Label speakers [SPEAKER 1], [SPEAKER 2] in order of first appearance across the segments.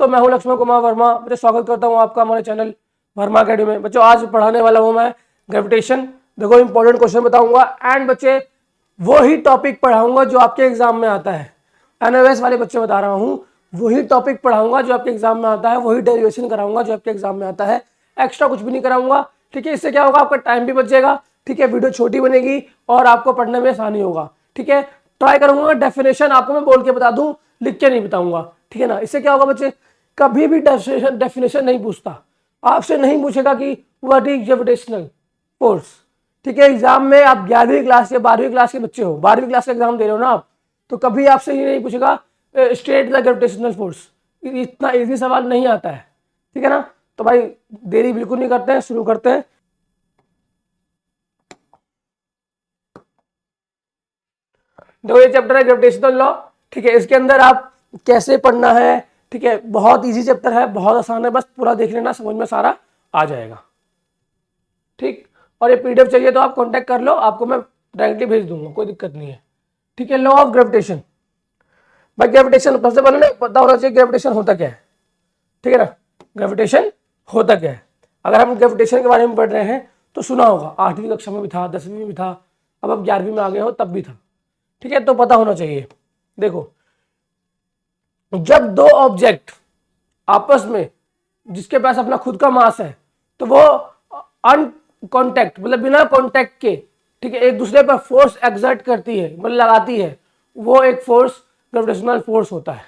[SPEAKER 1] तो मैं हूं लक्ष्मण कुमार वर्मा। बच्चों स्वागत करता हूं आपका हमारे चैनल वर्मा अकेडमी में। बच्चों आज पढ़ाने वाला हूं मैं ग्रेविटेशन। देखो इंपॉर्टेंट क्वेश्चन बताऊंगा एंड बच्चे वही टॉपिक पढ़ाऊंगा जो आपके एग्जाम में आता है। एनओएस वाले बच्चे बता रहा हूं, वही टॉपिक पढ़ाऊंगा जो आपके एग्जाम में आता है, वही डेरिवेशन कराऊंगा जो आपके एग्जाम में आता है। एक्स्ट्रा कुछ भी नहीं कराऊंगा, ठीक है। इससे क्या होगा, आपका टाइम भी बचेगा, ठीक है। वीडियो छोटी बनेगी और आपको पढ़ने में आसानी होगा, ठीक है। ट्राई करूंगा डेफिनेशन आपको मैं बोल के बता दूं, लिख के नहीं बताऊंगा, ठीक है ना। इससे क्या होगा बच्चे, कभी भी डेफिनेशन नहीं पूछता, आपसे नहीं पूछेगा कि व्हाट इज ग्रेविटेशनल फोर्स, ठीक है। एग्जाम में आप 11वीं क्लास या 12वीं क्लास के बच्चे हो, 12वीं क्लास का एग्जाम दे रहे हो ना आप, तो कभी आपसे ये नहीं पूछेगा स्टेट द ग्रेविटेशनल फोर्स। इतना इजी सवाल नहीं आता है, ठीक है ना। तो भाई देरी बिल्कुल नहीं करते हैं, शुरू करते हैं। देखो ये चैप्टर है ग्रेविटेशनल लॉ, ठीक है। इसके अंदर आप कैसे पढ़ना है, ठीक है। बहुत इजी चैप्टर है, बहुत आसान है, बस पूरा देख लेना, समझ में सारा आ जाएगा, ठीक। और ये पीडीएफ चाहिए तो आप कांटेक्ट कर लो, आपको मैं डायरेक्टली भेज दूंगा, कोई दिक्कत नहीं है, ठीक है। लॉ ऑफ ग्रेविटेशन, भाई ग्रेविटेशन सबसे पहले ना पता होना चाहिए ग्रेविटेशन होता क्या है, ठीक है ना। ग्रेविटेशन होता क्या है, अगर हम ग्रेविटेशन के बारे में पढ़ रहे हैं तो सुना होगा, 8वीं कक्षा में भी था, 10वीं में भी था, अब आप 11वीं में आ गए हो तब भी था, ठीक है। तो पता होना चाहिए। देखो जब दो ऑब्जेक्ट आपस में, जिसके पास अपना खुद का मास है, तो वो अनकॉन्टैक्ट मतलब बिना कॉन्टैक्ट के, ठीक है, एक दूसरे पर फोर्स एक्सर्ट करती है, मतलब लगाती है, वो एक फोर्स ग्रेविटेशनल फोर्स होता है,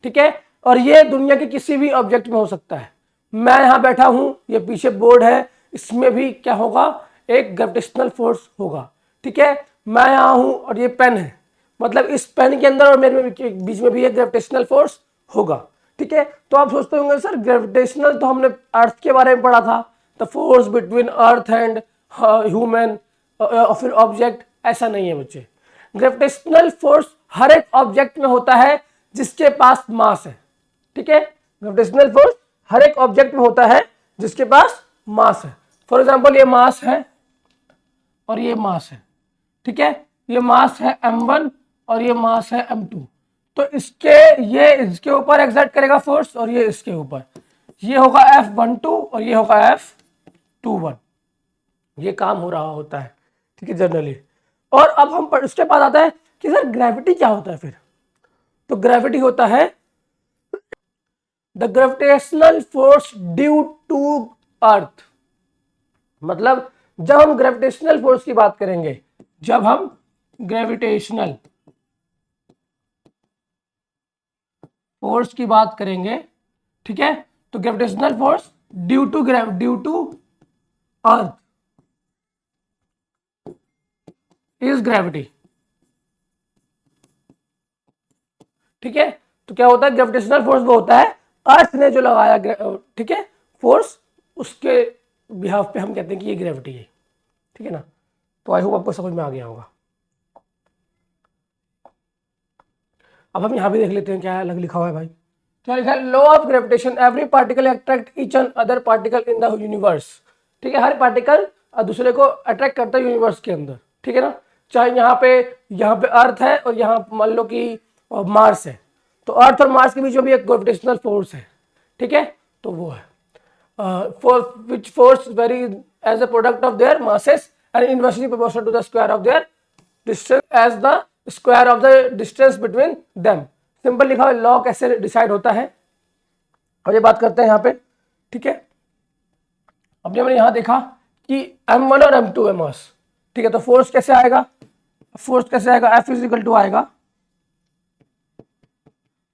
[SPEAKER 1] ठीक है। और ये दुनिया के किसी भी ऑब्जेक्ट में हो सकता है। मैं यहां बैठा हूं, ये पीछे बोर्ड है, इसमें भी क्या होगा, एक ग्रेविटेशनल फोर्स होगा, ठीक है। मैं यहां हूं और ये पेन है, मतलब इस पेन के अंदर और मेरे बीच में भी एक ग्रेविटेशनल फोर्स होगा, ठीक है। तो आप सोचते होंगे सर ग्रेविटेशनल तो हमने अर्थ के बारे में पढ़ा था, the force between earth and human फिर ऑब्जेक्ट। ऐसा नहीं है बच्चे, ग्रेविटेशनल फोर्स हर एक ऑब्जेक्ट में होता है जिसके पास मास है, ठीक है। ग्रेविटेशनल फोर्स हर एक ऑब्जेक्ट में होता है जिसके पास मास है। फॉर एग्जांपल ये मास है और ये मास है, ठीक है। ये मास है m1 और ये मास है m2। तो ये इसके ऊपर एक्सर्ट करेगा फोर्स और ये इसके ऊपर, ये होगा F12 और ये होगा F21। ये काम हो रहा होता है, ठीक है, जनरली। और अब हम उसके बाद आता है कि सर ग्रेविटी क्या होता है फिर। तो ग्रेविटी होता है the gravitational force due to earth. मतलब जब हम ग्रेविटेशनल फोर्स की बात करेंगे, जब हम ग्रेविटेशनल फोर्स की बात करेंगे, ठीक है, तो gravitational force due to earth is gravity, ठीक है। तो क्या होता है, ग्रेविटेशनल फोर्स वो होता है अर्थ ने जो लगाया, ठीक है, फोर्स, उसके बिहाफ पे हम कहते हैं कि ये ग्रेविटी है, ठीक है ना। तो आई होप आपको समझ में आ गया होगा। अब हम यहां भी देख लेते हैं क्या अलग लिखा हुआ है भाई। तो लिखा है law of gravitation, every particle attract each and other particle in the universe, ठीक है। हर पार्टिकल दूसरे को अट्रैक्ट करता है यूनिवर्स के अंदर, ठीक है ना। चाहे यहाँ पे अर्थ है और यहाँ मान लो कि मार्स है, तो अर्थ और मार्स के बीच में भी एक ग्रेविटेशनल फोर्स है, ठीक है। तो वो है which force vary as a product of their masses and inversely proportional to the square of their distance as the square of the distance between them। Simple लिखा हुआ लॉ कैसे डिसाइड होता है, और ये बात करते हैं यहाँ पे, ठीक है। अब हमने यहाँ देखा कि m1 और m2 है मास, ठीक है। तो फोर्स कैसे आएगा, F इज इक्वल टू आएगा,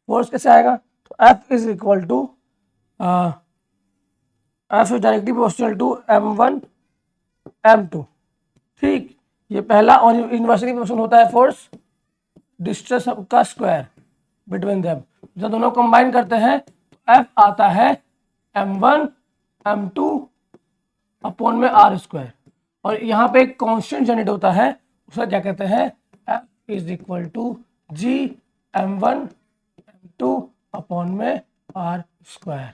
[SPEAKER 1] फोर्स कैसे आएगा, तो F is equal to F is directly proportional to m1 m2, ठीक। ये पहला, और इनवर्सली प्रोपोर्शनल होता है फोर्स डिस्टेंस का स्क्वायर बिटवीन देम। जब दोनों कंबाइन करते हैं तो F आता है m1 m2 अपॉन में r स्क्वायर, और यहाँ पे एक कांस्टेंट जनरेट होता है, उसे क्या कहते हैं, F is equal to g m1 m2 upon में r स्क्वायर।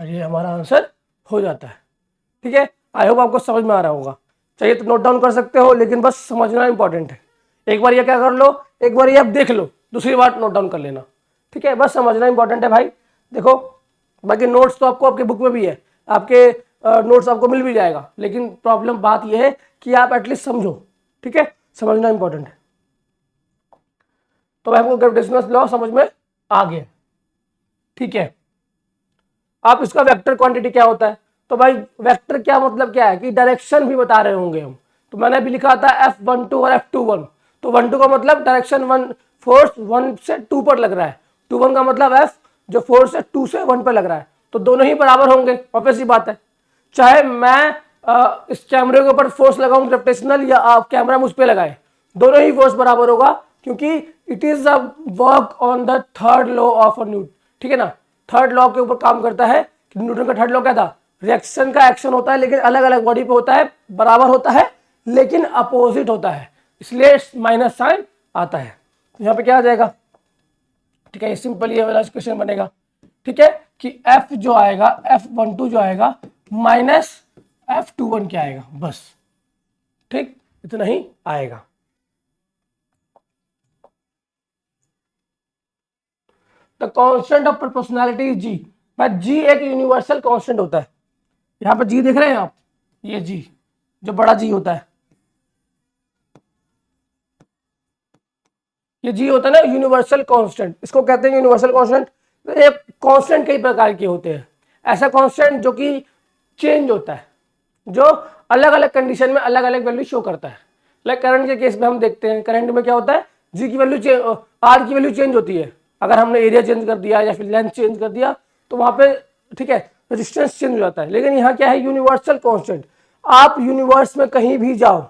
[SPEAKER 1] और ये हमारा आंसर हो जाता है, ठीक है। आई होप आपको समझ में आ रहा होगा। चाहिए तो नोट डाउन कर सकते हो, लेकिन बस समझना इंपॉर्टेंट है। एक बार ये क्या कर लो, एक बार ये आप देख लो, दूसरी बार नोट डाउन कर लेना, ठीक है। बस समझना इंपॉर्टेंट है भाई, देखो, बाकी नोट्स तो आपको आपके बुक में भी है, आपके नोट्स आपको मिल भी जाएगा, लेकिन प्रॉब्लम बात यह है कि आप एटलीस्ट समझो, ठीक है, समझना इंपॉर्टेंट है। तो भाई हमको ग्रेविटेशनल लॉ समझ में आ गया, ठीक है। आप इसका वेक्टर क्वांटिटी क्या होता है, तो भाई वेक्टर क्या मतलब क्या है कि डायरेक्शन भी बता रहे होंगे हम। तो मैंने अभी लिखा था F12 और F21, तो 12 का मतलब डायरेक्शन 1, फोर्स 1 से 2 पर लग रहा है, 21 का मतलब F जो फोर्स है 2 से 1 पर लग रहा है, तो दोनों ही बराबर होंगे, ऑब्वियस सी बात है। चाहे मैं इस कैमरे के ऊपर फोर्स लगाऊं ग्रेविटेशनल, या आप कैमरा मुझ पे लगाए, दोनों ही फोर्स बराबर होगा, क्योंकि it is a work on the third law of a Newton, ठीक है ना। थर्ड लॉ के ऊपर काम करता है कि न्यूटन का थर्ड लॉ क्या था, रिएक्शन का एक्शन होता है लेकिन अलग अलग बॉडी पे होता है, बराबर होता है लेकिन अपोजिट होता है, इसलिए माइनस साइन आता है। तो यहाँ पे क्या आ जाएगा, ठीक है, ये सिंपल ये वाला क्वेश्चन बनेगा, ठीक है, कि F जो आएगा F12 जो आएगा माइनस F21 क्या आएगा, बस, ठीक, इतना ही आएगा। The constant of proportionality is G, भाई जी एक यूनिवर्सल कांस्टेंट होता है, यहाँ पर जी देख रहे हैं आप, ये जी जो बड़ा जी होता है, ये जी होता है ना यूनिवर्सल कांस्टेंट, इसको कहते हैं यूनिवर्सल कांस्टेंट। ये कांस्टेंट कई प्रकार के होते हैं, ऐसा कांस्टेंट जो कि चेंज होता है, जो अलग अलग कंडीशन में अलग अलग वैल्यू शो करता है। लाइक करंट के केस में हम देखते हैं, करंट में क्या होता है, जी की वैल्यू आर की वैल्यू चेंज होती है, अगर हमने एरिया चेंज कर दिया या फिर लेंथ चेंज कर दिया तो वहां पे, ठीक है, रेजिस्टेंस चेंज हो जाता है। लेकिन यहाँ क्या है, यूनिवर्सल कांस्टेंट, आप यूनिवर्स में कहीं भी जाओ,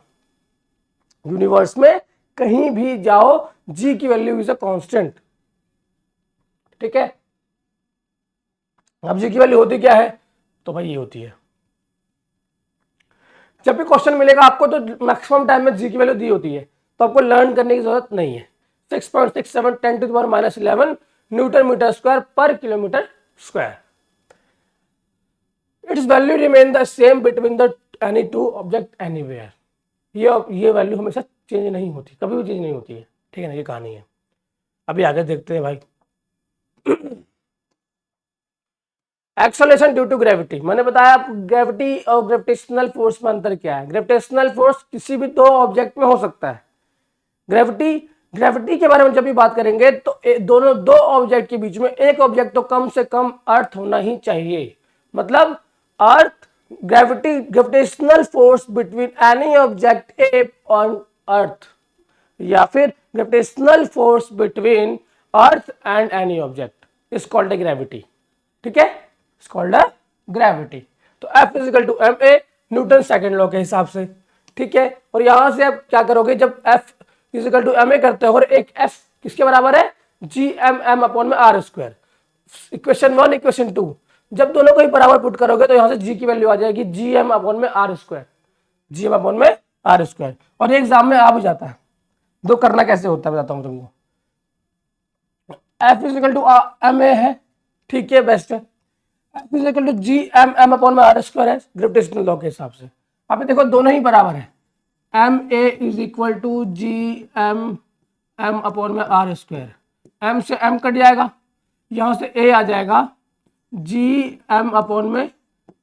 [SPEAKER 1] यूनिवर्स में कहीं भी जाओ, जी की वैल्यू इज अ कांस्टेंट, ठीक है। अब जी की वैल्यू होती क्या है, तो भाई ये होती है, जब भी क्वेश्चन मिलेगा आपको तो मैक्सिमम टाइम में जी की वैल्यू दी होती है, तो आपको लर्न करने की जरूरत नहीं है। 6.67 10⁻11 न्यूटन मीटर स्क्वायर पर kilometre square. It's value remain the same between the any two object anywhere. ये वैल्यू हमेशा चेंज नहीं होती, कभी भी चेंज नहीं होती है, ठीक है ना, ये कहानी है। अभी आगे देखते हैं भाई, एक्सेलरेशन ड्यू टू ग्रेविटी, मैंने बताया आपको ग्रेविटी और ग्रेविटेशनल फोर्स में अंतर क्या है। ग्रेविटेशनल फोर्स किसी भी दो ऑब्जेक्ट में हो सकता है, ग्रेविटी, ग्रेविटी के बारे में जब भी बात करेंगे तो दोनों दो ऑब्जेक्ट के बीच में एक ऑब्जेक्ट तो कम से कम अर्थ होना ही चाहिए, मतलब earth, gravity, gravitational force between any object a on earth, या फिर gravitational force between earth and any object is called a gravity, ठीक है, इज कॉल्ड अ ग्रेविटी। तो F is equal to M A, Newton second law के हिसाब से, ठीक है। और यहां से आप क्या करोगे, जब F is equal to M A करते हो और एक F किसके बराबर है, जी एम एम अपॉन में आर स्क्वायर, इक्वेशन 1 इक्वेशन 2, जब दोनों को ही बराबर पुट करोगे तो यहां से जी की वैल्यू आ जाएगी जी एम अपॉन में R square, G M upon में आर स्क्वायर। और ये एग्जाम में आ भी जाता है, दो करना कैसे होता है बताता हूं तुमको। F is equal to M A है, ठीक है, बेस्ट है। F is equal to G M M upon में आर स्क्वायर है ग्रेविटेशनल लॉ के हिसाब से। आप देखो दोनों ही बराबर है, M A is equal to G M M upon में आर स्क्वायर, एम से एम कट जाएगा, यहां से ए आ जाएगा जी एम अपॉन में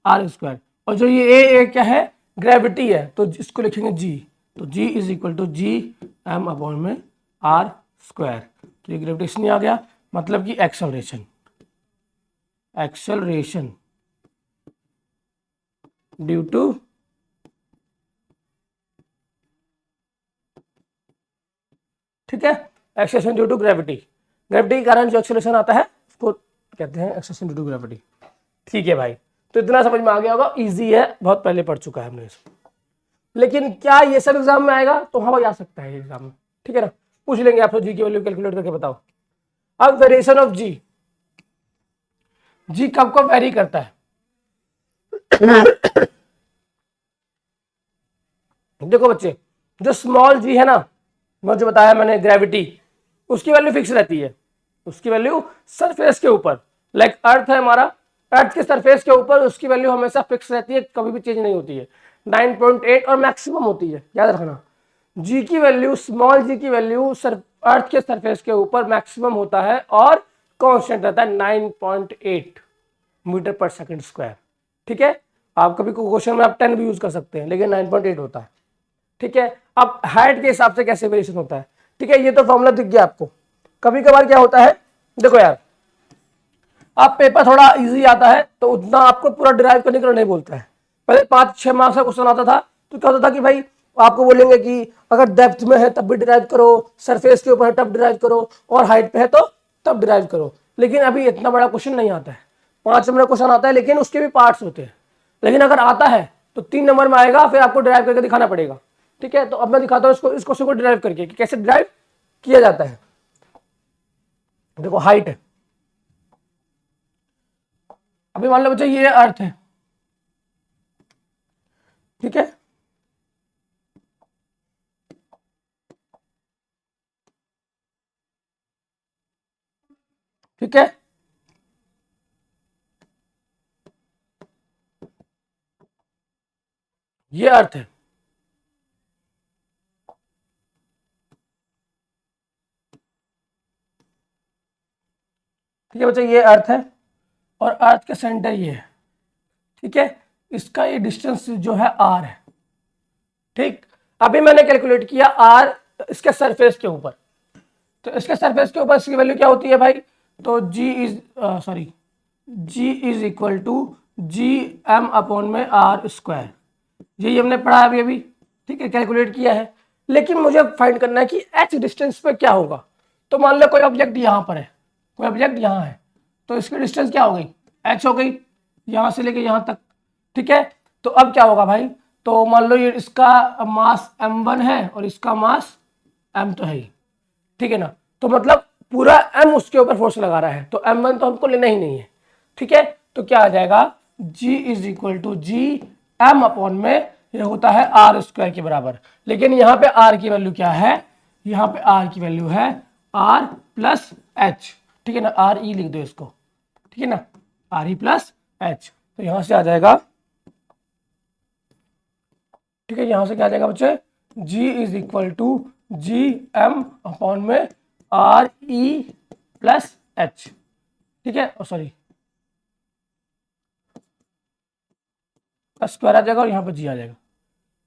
[SPEAKER 1] आर स्क्वायर, और जो ये ए क्या है, ग्रेविटी है, तो इसको लिखेंगे जी, तो G is equal to G M upon में आर स्क्वायर। तो ये ग्रेविटेशन आ गया, मतलब कि एक्सेलरेशन, एक्सेलरेशन ड्यू टू ठीक है, acceleration due to gravity, gravity के कारण जो एक्सेलरेशन आता है उसको कहते हैं एक्सेलरेशन ड्यू टू ग्रेविटी, ठीक है भाई। तो इतना समझ में आ गया होगा, इजी है, बहुत पहले पढ़ चुका है हमने इसको। लेकिन क्या ये सब एग्जाम में आएगा, तो हाँ भाई आ सकता है एग्जाम में, ठीक है ना, पूछ लेंगे आपसे जी की वैल्यू कैलकुलेट करके बताओ। अब वेरिएशन ऑफ जी, जी कब कब वेरी करता है देखो बच्चे, जो स्मॉल जी है ना, मैं जो बताया मैंने ग्रेविटी, उसकी वैल्यू फिक्स रहती है, उसकी वैल्यू सरफेस के ऊपर, लाइक अर्थ है हमारा, अर्थ के सरफेस के ऊपर उसकी वैल्यू हमेशा फिक्स रहती है, कभी भी चेंज नहीं होती है, 9.8 और मैक्सिमम होती है, याद रखना। जी की वैल्यू, स्मॉल जी की वैल्यू अर्थ के सरफेस के ऊपर मैक्सिमम होता है और कांस्टेंट रहता है 9.8 मीटर पर सेकंड स्क्वायर। ठीक है, आप कभी क्वेश्चन में आप 10 भी यूज कर सकते हैं, लेकिन 9.8 होता है। ठीक है, अब हाइट के हिसाब से कैसे वेरिएशन होता है। ठीक है, ये तो फॉर्मूला दिख गया आपको। कभी कभार क्या होता है, देखो यार, आप पेपर थोड़ा इजी आता है तो उतना आपको पूरा डिराइव करने के लिए नहीं बोलता है। पहले 5-6 मार्क्स का क्वेश्चन आता था तो क्या होता था कि भाई आपको बोलेंगे कि अगर डेप्थ में है तब भी डिराइव करो, सरफेस के ऊपर है तब डिराइव करो, और हाइट पे है तो तब डिराइव करो। लेकिन अभी इतना बड़ा क्वेश्चन नहीं आता है, 5 नंबर क्वेश्चन आता है, लेकिन उसके भी पार्ट्स होते हैं। लेकिन अगर आता है तो 3 नंबर में आएगा, फिर आपको डिराइव करके दिखाना पड़ेगा। ठीक है, तो अब मैं दिखाता हूँ इसको, इस क्वेश्चन को डिराइव करके कि कैसे डिराइव किया जाता है। देखो हाइट है, अभी मान लो बच्चे ये अर्थ है। ठीक है, ठीक है, ये अर्थ है। ठीक है बच्चे, ये अर्थ है और अर्थ का सेंटर ये है। ठीक है, इसका ये डिस्टेंस जो है r है। ठीक, अभी मैंने कैलकुलेट किया r इसके सरफेस के ऊपर, तो इसके सरफेस के ऊपर इसकी वैल्यू क्या होती है भाई, तो g is equal to G M upon में r स्क्वायर। यही हमने पढ़ा है अभी। ठीक है, कैलकुलेट किया है, लेकिन मुझे फाइंड करना है कि h डिस्टेंस पे क्या होगा। तो मान लो कोई ऑब्जेक्ट यहाँ पर है, कोई ऑब्जेक्ट यहाँ है, तो इसकी डिस्टेंस क्या हो गई, h हो गई, यहाँ से लेके यहाँ तक। ठीक है, तो अब क्या होगा भाई, तो मान लो ये इसका मास m1 है और इसका मास m तो है ही। ठीक है ना, तो मतलब पूरा m उसके ऊपर फोर्स लगा रहा है, तो m1 तो हमको लेना ही नहीं है। ठीक है, तो क्या आ जाएगा, g is equal to G M upon में ये होता है r स्क्वायर के बराबर। लेकिन यहाँ पे r की वैल्यू क्या है, यहाँ पे r की वैल्यू है r प्लस एच। ठीक है ना, आर ई लिख दो इसको। ठीक है ना, आर ई प्लस एच, तो यहां से आ जाएगा। ठीक है, यहां से क्या आ जाएगा बच्चे, g is equal to G M upon में आर ई प्लस एच। ठीक है, सॉरी स्क्वायर आ जाएगा और यहाँ पर जी आ जाएगा।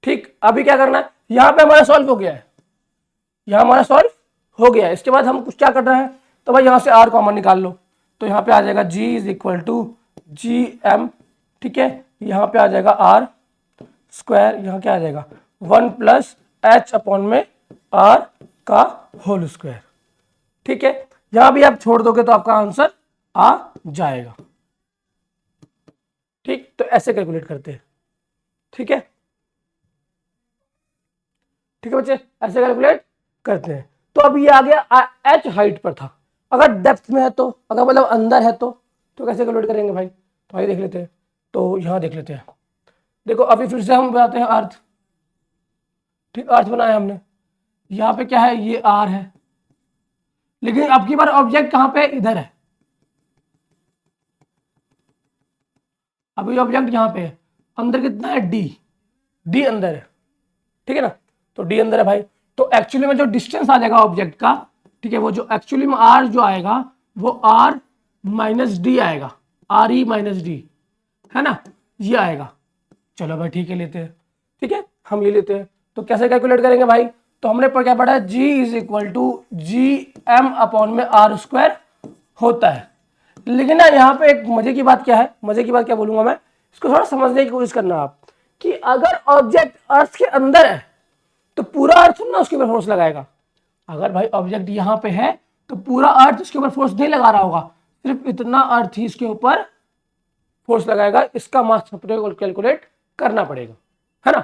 [SPEAKER 1] ठीक, अभी क्या करना है, यहाँ पे हमारा सॉल्व हो गया है, यहाँ हमारा सॉल्व हो गया है। इसके बाद हम कुछ क्या कर रहे हैं, तो भाई यहाँ से r कॉमन निकाल लो, तो यहाँ पे आ जाएगा g is equal to G M. ठीक है, यहाँ पे आ जाएगा r स्क्वायर, यहाँ क्या आ जाएगा 1 प्लस एच अपॉन में r का होल स्क्वायर। ठीक है, यहाँ भी आप छोड़ दोगे तो आपका आंसर आ जाएगा। ठीक, तो ऐसे कैलकुलेट करते हैं। ठीक है, ठीक है बच्चे, ऐसे कैलकुलेट करते हैं। तो अब ये आ गया एच हाइट पर था, अगर डेप्थ में है तो, अगर मतलब अंदर है तो कैसे कैलकुलेट करेंगे भाई, तो आइए देख लेते हैं। तो यहाँ देख लेते हैं, देखो अभी फिर से हम बनाते हैं अर्थ। ठीक, अर्थ बनाया हमने, यहाँ पे क्या है, ये आर है, लेकिन अब की बार ऑब्जेक्ट कहाँ पे, इधर है। अभी ऑब्जेक्ट यहाँ पे है, अंदर कितना है, डी अंदर है। ठीक है ना, तो डी अंदर है भाई, तो एक्चुअली में जो डिस्टेंस आ जाएगा ऑब्जेक्ट का, ठीक है, वो जो एक्चुअली में आर जो आएगा वो आर माइनस डी आएगा, आर ई माइनस डी, है ना, ये आएगा। चलो भाई ठीक है, लेते हैं। ठीक है, हम ये लेते हैं, तो कैसे कैलकुलेट करेंगे भाई, तो हमने पर क्या पढ़ा है, g is equal to G M upon में आर स्क्वायर होता है। लेकिन ना यहाँ पे एक मजे की बात क्या है, मजे की बात क्या बोलूंगा मैं, इसको थोड़ा समझने की कोशिश करना आप, कि अगर ऑब्जेक्ट अर्थ के अंदर है तो पूरा अर्थ ना उसके ऊपर फोर्स लगाएगा। अगर भाई ऑब्जेक्ट यहाँ पे है तो पूरा अर्थ उसके ऊपर फोर्स नहीं लगा रहा होगा, सिर्फ इतना अर्थ ही इसके ऊपर फोर्स लगाएगा। इसका मास अपने कैलकुलेट करना पड़ेगा, है ना।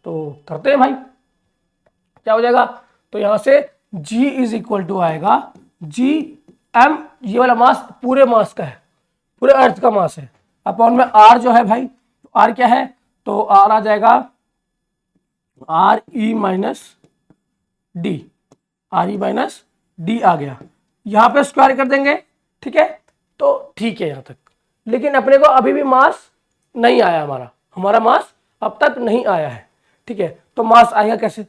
[SPEAKER 1] तो करते हैं भाई, क्या हो जाएगा, तो यहां से g इज इक्वल टू आएगा जी एम, ये वाला मास पूरे मास का है, पूरे अर्थ का मास है, अपॉन में r जो है भाई, तो r क्या है, तो r आ जाएगा R E minus D, R E minus D आ गया, यहां पे स्क्वायर कर देंगे। ठीक है, तो ठीक है यहां तक, लेकिन अपने को अभी भी मास नहीं आया, हमारा मास अब तक नहीं आया है। ठीक है, तो मास आएगा कैसे,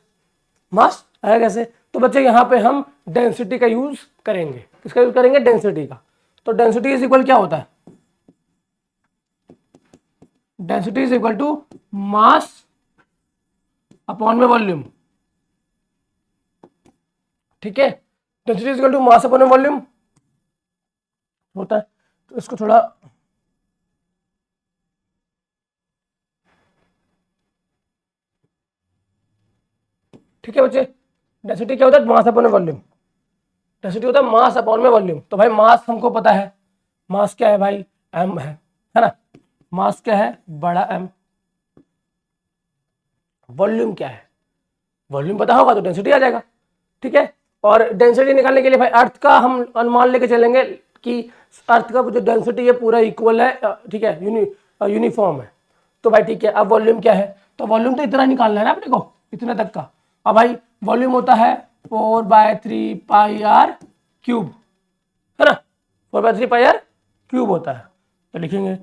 [SPEAKER 1] मास आएगा कैसे, तो बच्चे यहाँ पे हम डेंसिटी का यूज करेंगे। किसका यूज करेंगे, डेंसिटी का। तो डेंसिटी इज इक्वल क्या होता है, density is equal to mass upon में वॉल्यूम, ठीक है। Density is equal to mass upon में वॉल्यूम होता है। तो इसको थोड़ा ठीक है बच्चे, डेंसिटी क्या होता है, मास अपॉन में वॉल्यूम, डेंसिटी होता है मास अपॉन में वॉल्यूम। तो भाई मास हमको पता है, मास क्या है भाई, m है ना, मास क्या है, बड़ा M। वॉल्यूम क्या है, वॉल्यूम पता होगा तो डेंसिटी आ जाएगा, ठीक है। और डेंसिटी निकालने के लिए भाई अर्थ का हम अनुमान लेके चलेंगे कि अर्थ का जो डेंसिटी है पूरा इक्वल है, ठीक है, यूनिफॉर्म है। तो भाई ठीक है, अब वॉल्यूम क्या है, तो वॉल्यूम तो इतना निकालना है ना अपने को, इतने तक का। अब भाई वॉल्यूम होता है 4/3 पाई आर क्यूब, है ना, 4/3 पाई आर क्यूब होता है। तो लिखेंगे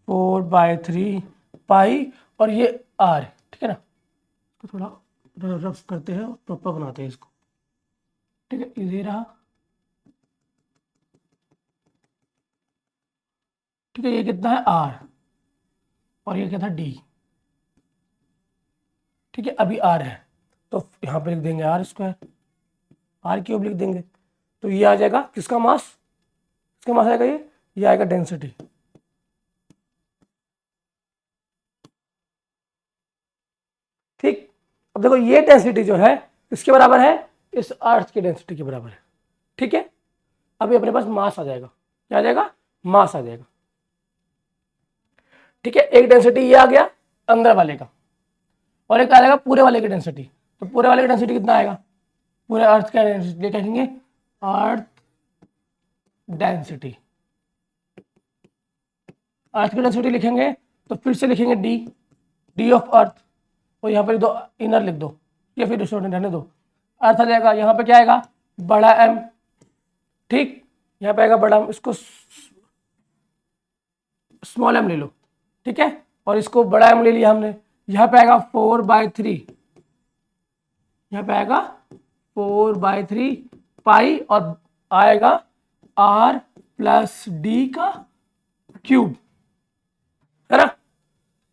[SPEAKER 1] 4/3 पाई और ये आर, ठीक है ना। तो थोड़ा रफ करते हैं और प्रॉपर बनाते हैं इसको, ठीक है। ये रहा, ठीक है, ये कितना है आर और ये क्या था डी, ठीक है। अभी आर है तो यहाँ पे लिख देंगे आर स्क्वायर, आर क्यूब लिख देंगे। तो ये आ जाएगा किसका मास, इसका मास आएगा ये आएगा डेंसिटी, ठीक। अब देखो ये डेंसिटी जो है इसके बराबर है, इस अर्थ की डेंसिटी के बराबर है, ठीक है। अभी अपने पास मास आ जाएगा, क्या आ जाएगा, मास आ जाएगा, ठीक है। एक डेंसिटी ये आ गया अंदर वाले का, और एक आ जाएगा पूरे वाले की डेंसिटी। तो पूरे वाले की डेंसिटी कितना आएगा, पूरे अर्थ का डेंसिटी कहेंगे अर्थ डेंसिटी, अर्थ की डेंसिटी लिखेंगे तो फिर से लिखेंगे डी, डी ऑफ अर्थ, और यहाँ पर दो इनर लिख दो या फिर स्टूडेंट रहने दो। अर्थ आ जाएगा, यहाँ पे क्या आएगा, बड़ा एम, ठीक, यहाँ पे आएगा बड़ा एम, इसको स्मॉल एम ले लो, ठीक है, और इसको बड़ा एम ले लिया हमने। यहाँ पे आएगा 4/3, यहाँ पे आएगा 4/3 पाई और आएगा आर प्लस डी का क्यूब, है ना।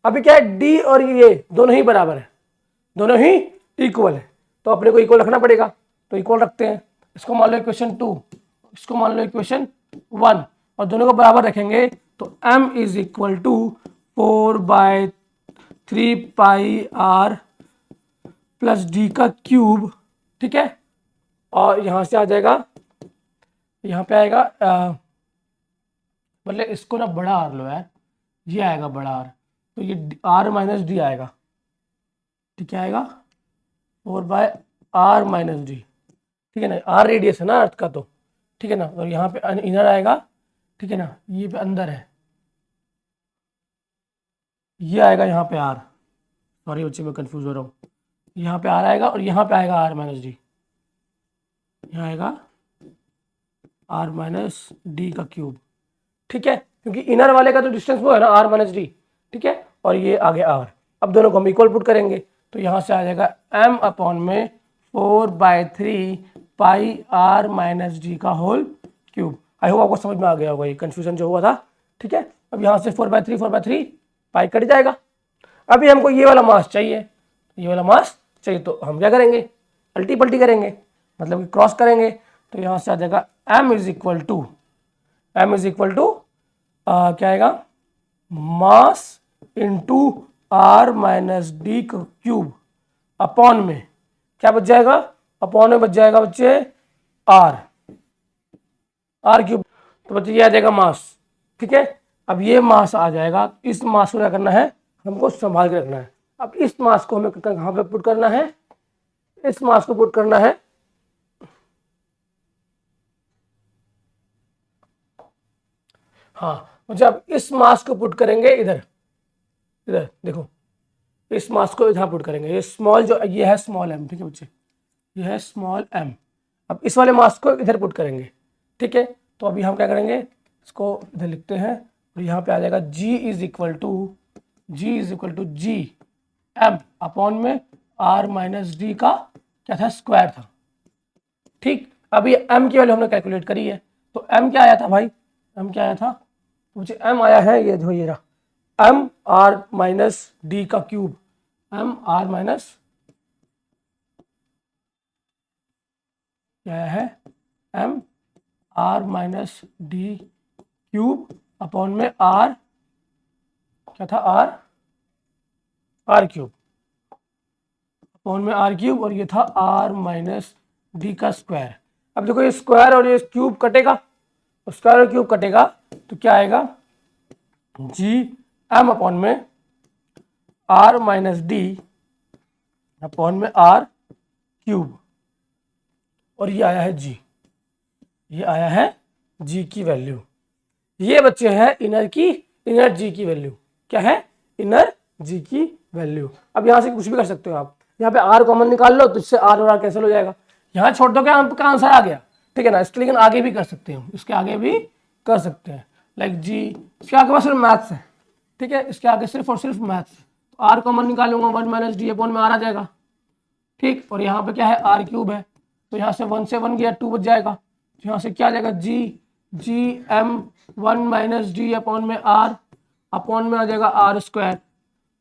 [SPEAKER 1] अभी क्या है, डी और ये दोनों ही बराबर है, दोनों ही इक्वल है, तो अपने को इक्वल रखना पड़ेगा। तो इक्वल रखते हैं, इसको मान लो इक्वेशन 2, इसको मान लो इक्वेशन 1, और दोनों को बराबर रखेंगे तो m is equal to 4/3 pi R plus D का क्यूब, ठीक है। और यहाँ से आ जाएगा, यहाँ पे आएगा मतलब इसको ना बड़ा आर लो यार, ये आएगा बड़ा आर, तो ये आर माइनस डी आएगा, ठीक है, आएगा 4/r-d, ठीक है ना। आर रेडियस है ना अर्थ का, तो ठीक है ना। और यहाँ पे इनर आएगा, ठीक है ना, ये पे अंदर है, ये आएगा यहाँ पे आर, सॉरी बच्चे मैं कंफ्यूज हो रहा हूँ, यहाँ पे आर आएगा और यहाँ पे आएगा आर माइनस डी, यहाँ आएगा आर माइनस डी का क्यूब, ठीक है, क्योंकि इनर वाले का तो डिस्टेंस वो है ना आर माइनस डी, ठीक है, और ये आगे आर। अब दोनों को हम इक्वल पुट करेंगे तो यहाँ से आ जाएगा m अपॉन में 4/3 पाई आर माइनस डी का होल क्यूब। आई होप आपको समझ में आ गया होगा ये कंफ्यूजन जो हुआ था, ठीक है। अब यहाँ से 4/3 पाई कट जाएगा। अभी हमको ये वाला मास चाहिए, ये वाला मास चाहिए, तो हम क्या करेंगे, अल्टी पल्टी करेंगे, मतलब कि क्रॉस करेंगे। तो यहाँ से आ जाएगा m इज इक्वल टू क्या आएगा, mass into R minus D cube upon में क्या बच जाएगा, अपॉन में बच जाएगा बच्चे आर क्यूब, तो बच्चे ये आ जाएगा मास, ठीक है। अब ये मास आ जाएगा, इस मास को क्या करना है, हमको संभाल के रखना है। अब इस मास को हमें कहाँ पे पुट करना है, इस मास को पुट करना है हाँ, जब इस मास को पुट करेंगे इधर देखो, इस मास को इधर पुट करेंगे, ये स्मॉल जो ये है स्मॉल m, ठीक है बच्चे, ये है स्मॉल m। अब इस वाले मास को इधर पुट करेंगे, ठीक है। तो अभी हम क्या करेंगे, इसको इधर लिखते हैं और यहाँ पे आ जाएगा g is equal to G m upon में r माइनस डी का क्या था, स्क्वायर था, ठीक। अभी m की वैल्यू हमने कैलकुलेट करी है, तो m क्या आया था भाई, एम क्या आया था, मुझे एम आया है ये जो ये रहा, एम आर माइनस डी का क्यूब, एम आर माइनस क्या आया है, M R minus D cube upon में आर क्या था, आर आर क्यूब अपॉन में आर क्यूब, और ये था आर माइनस डी का स्क्वायर। अब देखो ये स्क्वायर और ये क्यूब कटेगा, स्क्वायर और क्यूब कटेगा तो क्या आएगा, जी एम अपॉन में आर माइनस डी अपॉन में आर क्यूब, और ये आया है जी, ये आया है जी की वैल्यू। ये बच्चे हैं इनर की, इनर जी की वैल्यू क्या है, इनर जी की वैल्यू। अब यहां से कुछ भी कर सकते हो आप, यहाँ पे आर कॉमन निकाल लो तो इससे आर और आर कैंसिल हो जाएगा, यहाँ छोड़ दो क्या आपका आंसर आ गया, ठीक है ना। इसके लेकिन आगे भी कर सकते हो, इसके आगे भी कर सकते हैं, लाइक जी, इसके आगे बस सिर्फ मैथ्स है, ठीक है, इसके आगे सिर्फ और सिर्फ मैथ्स। तो आर कॉमन निकालूंगा, 1 माइनस डी अपॉन में आर आ जाएगा, ठीक। और यहाँ पे क्या है, आर क्यूब है, तो यहाँ से 1 से 1 गया 2 बच जाएगा, तो यहाँ से क्या आ जाएगा, G M 1 minus D upon में आर अपॉन में आ जाएगा आर स्क्वायर,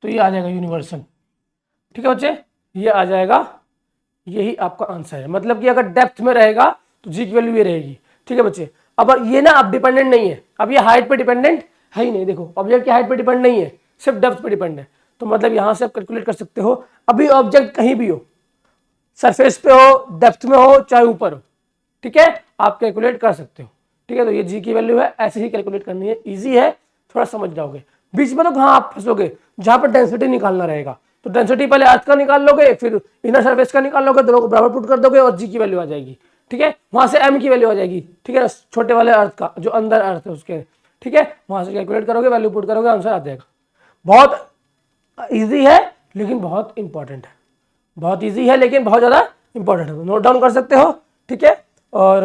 [SPEAKER 1] तो ये आ जाएगा यूनिवर्सल, ठीक है बच्चे, ये आ जाएगा, यही आपका आंसर है। मतलब कि अगर डेप्थ में रहेगा तो जी की वैल्यू ये रहेगी, ठीक है बच्चे। अब ये ना अब डिपेंडेंट नहीं है, अब ये हाइट पे डिपेंडेंट है ही नहीं, देखो ऑब्जेक्ट की हाइट पे डिपेंड नहीं है, सिर्फ डेप्थ पे डिपेंड है। तो मतलब यहाँ से आप कैलकुलेट कर सकते हो, अभी ऑब्जेक्ट कहीं भी हो, सरफेस पे हो, डेप्थ में हो, चाहे ऊपर हो, ठीक है, आप कैलकुलेट कर सकते हो, ठीक है। तो ये जी की वैल्यू है, ऐसे ही कैलकुलेट करनी है, इजी है, थोड़ा समझ जाओगे। बीच में तो कहाँ आप फंसोगे, जहाँ पर डेंसिटी निकालना रहेगा, तो डेंसिटी पहले अर्थ का निकाल लोगे, फिर इनर सरफेस का निकाल लोगे, दोनों को बराबर पुट कर दोगे और जी की वैल्यू आ जाएगी, ठीक है। वहां से एम की वैल्यू आ जाएगी, ठीक है, छोटे वाले अर्थ का जो अंदर अर्थ है उसके, ठीक है, वहां से कैलकुलेट करोगे, वैल्यू पुट करोगे, आंसर आ जाएगा। बहुत ईजी है लेकिन बहुत इंपॉर्टेंट है, बहुत ईजी है लेकिन बहुत ज़्यादा इंपॉर्टेंट है, नोट डाउन कर सकते हो, ठीक है। और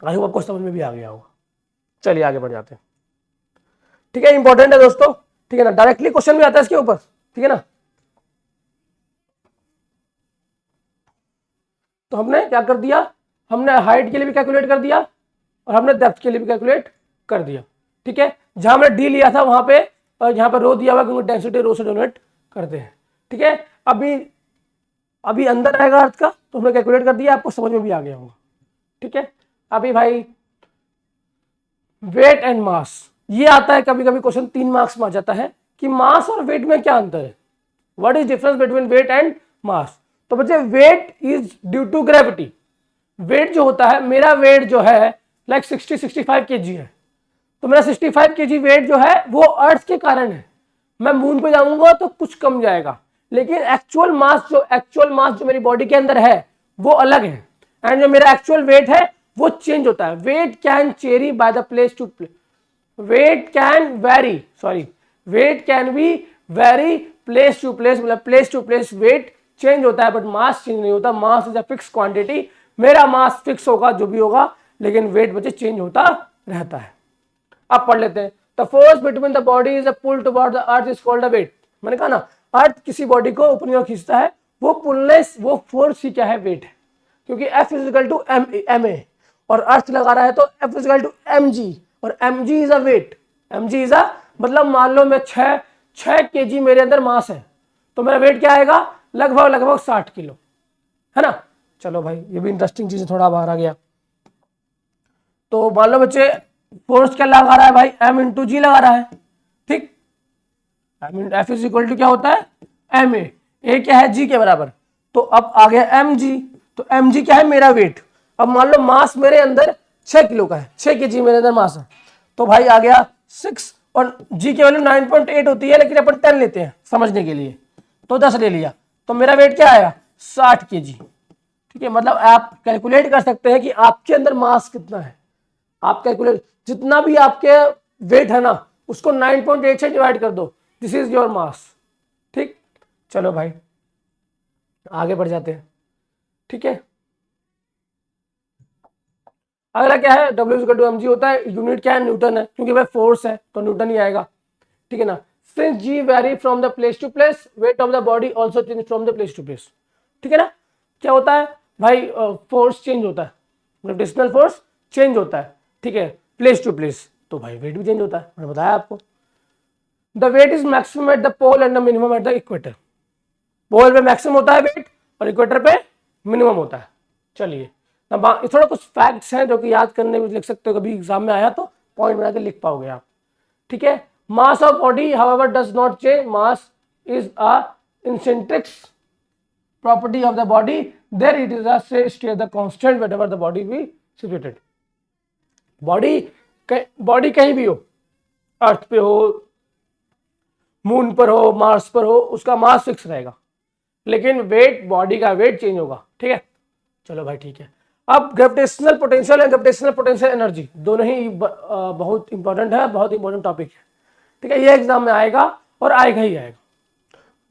[SPEAKER 1] आई होप आपको समझ में भी आ गया होगा। चलिए आगे बढ़ जाते हैं, ठीक है, इंपॉर्टेंट है दोस्तों, ठीक है ना, डायरेक्टली क्वेश्चन भी आता है इसके ऊपर, ठीक है ना। तो हमने क्या कर दिया, हमने हाइट के लिए भी कैलकुलेट कर दिया और हमने डेप्थ के लिए भी कैलकुलेट कर दिया, ठीक है। जहां हमने डी लिया था वहां पे, और यहाँ पे रो दिया हुआ क्योंकि डेंसिटी रो से डोनेट करते हैं, ठीक है। अभी अभी अंदर आएगा अर्थ का तो हमने कैलकुलेट कर दिया, आपको समझ में भी आ गया होगा, ठीक है। अभी भाई वेट एंड मास, ये आता है कभी कभी क्वेश्चन 3 मार्क्स में आ जाता है कि मास और वेट में क्या अंतर है, what is difference between weight and mass. तो बच्चे weight is due to gravity, weight जो होता है, मेरा वेट जो है लाइक 60-65 kg है, तो मेरा 65 kg वेट जो है वो अर्थ के कारण है, मैं मून पे जाऊंगा तो कुछ कम जाएगा, लेकिन एक्चुअल मास जो मेरी बॉडी के अंदर है वो अलग है, एंड जो मेरा एक्चुअल वेट है वो चेंज होता है। Weight can vary by the place to place, weight can vary, sorry, weight can be vary place to place, मतलब place to place weight change होता है, बट मास चेंज नहीं होता। Mass is a fix quantity, मेरा mass fix होगा जो भी होगा, लेकिन वेट बच्चे चेंज होता रहता है। अब पढ़ लेते हैं, the force between the body is a pull toward the earth is called the weight. मैंने कहा ना, अर्थ किसी बॉडी को ऊपर की ओर खींचता है, वो पुलनेस, वो फोर्स ही क्या है, वेट है, क्योंकि F is equal to M A, और अर्थ लगा रहा है तो F is equal to M G, और M G is a weight, M G is a, मतलब मान लो मैं 6 kg मेरे अंदर मास है, तो मेरा वेट क्या आएगा, लगभग 60 किलो, है ना। चलो भाई ये भी इंटरेस्टिंग चीज है, थोड़ा बाहर आ गया। तो मान लो बच्चे फोर्स क्या लगा रहा है भाई, एम इंटू जी लगा रहा है, ठीक, एफ इज इक्वल टू क्या होता है, एम ए क्या है, जी के बराबर, तो अब आ गया एम जी, तो एम जी क्या है, मेरा वेट। अब मान लो मास मेरे अंदर 6 किलो का है, 6 kg मेरे अंदर मास है, तो भाई आ गया 6, और जी की वैल्यू 9.8 होती है, लेकिन अपन 10 लेते हैं समझने के लिए, तो 10 ले लिया, तो मेरा वेट क्या आया, 60 kg, ठीक है। मतलब आप कैलकुलेट कर सकते हैं कि आपके अंदर मास कितना है, आप कैलकुलेट, जितना भी आपके वेट है ना उसको 9.8 से डिवाइड कर दो, दिस इज योर मास, ठीक। चलो भाई आगे बढ़ जाते हैं, ठीक है। अगला क्या है, W mg होता है, यूनिट क्या है, न्यूटन है, क्योंकि भाई फोर्स है तो न्यूटन ही आएगा, ठीक है ना। Since g vary from the place to place, weight of the body also change from the place to place, ठीक है ना। क्या होता है भाई, फोर्स चेंज होता है, ग्रेविटेशनल फोर्स चेंज होता है, ठीक है। प्लेस टू प्लेस, तो भाई वेट भी चेंज होता है, मैंने बताया आपको। The weight is maximum at the pole and the minimum at the equator. Pole पे मैक्सिमम होता है वेट और इक्वेटर पे मिनिमम होता है। चलिए अब ये थोड़ा कुछ फैक्ट्स हैं जो कि याद करने में लिख सकते हो, कभी एग्जाम में आया तो पॉइंट बना के लिख पाओगे आप, ठीक है। Mass of body however does not change, mass is a intrinsic property of the body, there it is a stay the constant whenever the body be situated। Body कहीं भी हो, अर्थ पे हो, मून पर हो, मार्स पर हो, उसका मास फिक्स रहेगा, लेकिन वेट, बॉडी का वेट चेंज होगा, ठीक है। चलो भाई ठीक है। अब gravitational potential and gravitational potential energy दोनों ही बहुत इंपॉर्टेंट है, बहुत इंपॉर्टेंट टॉपिक है, ठीक है। ये एग्जाम में आएगा और आएगा ही आएगा।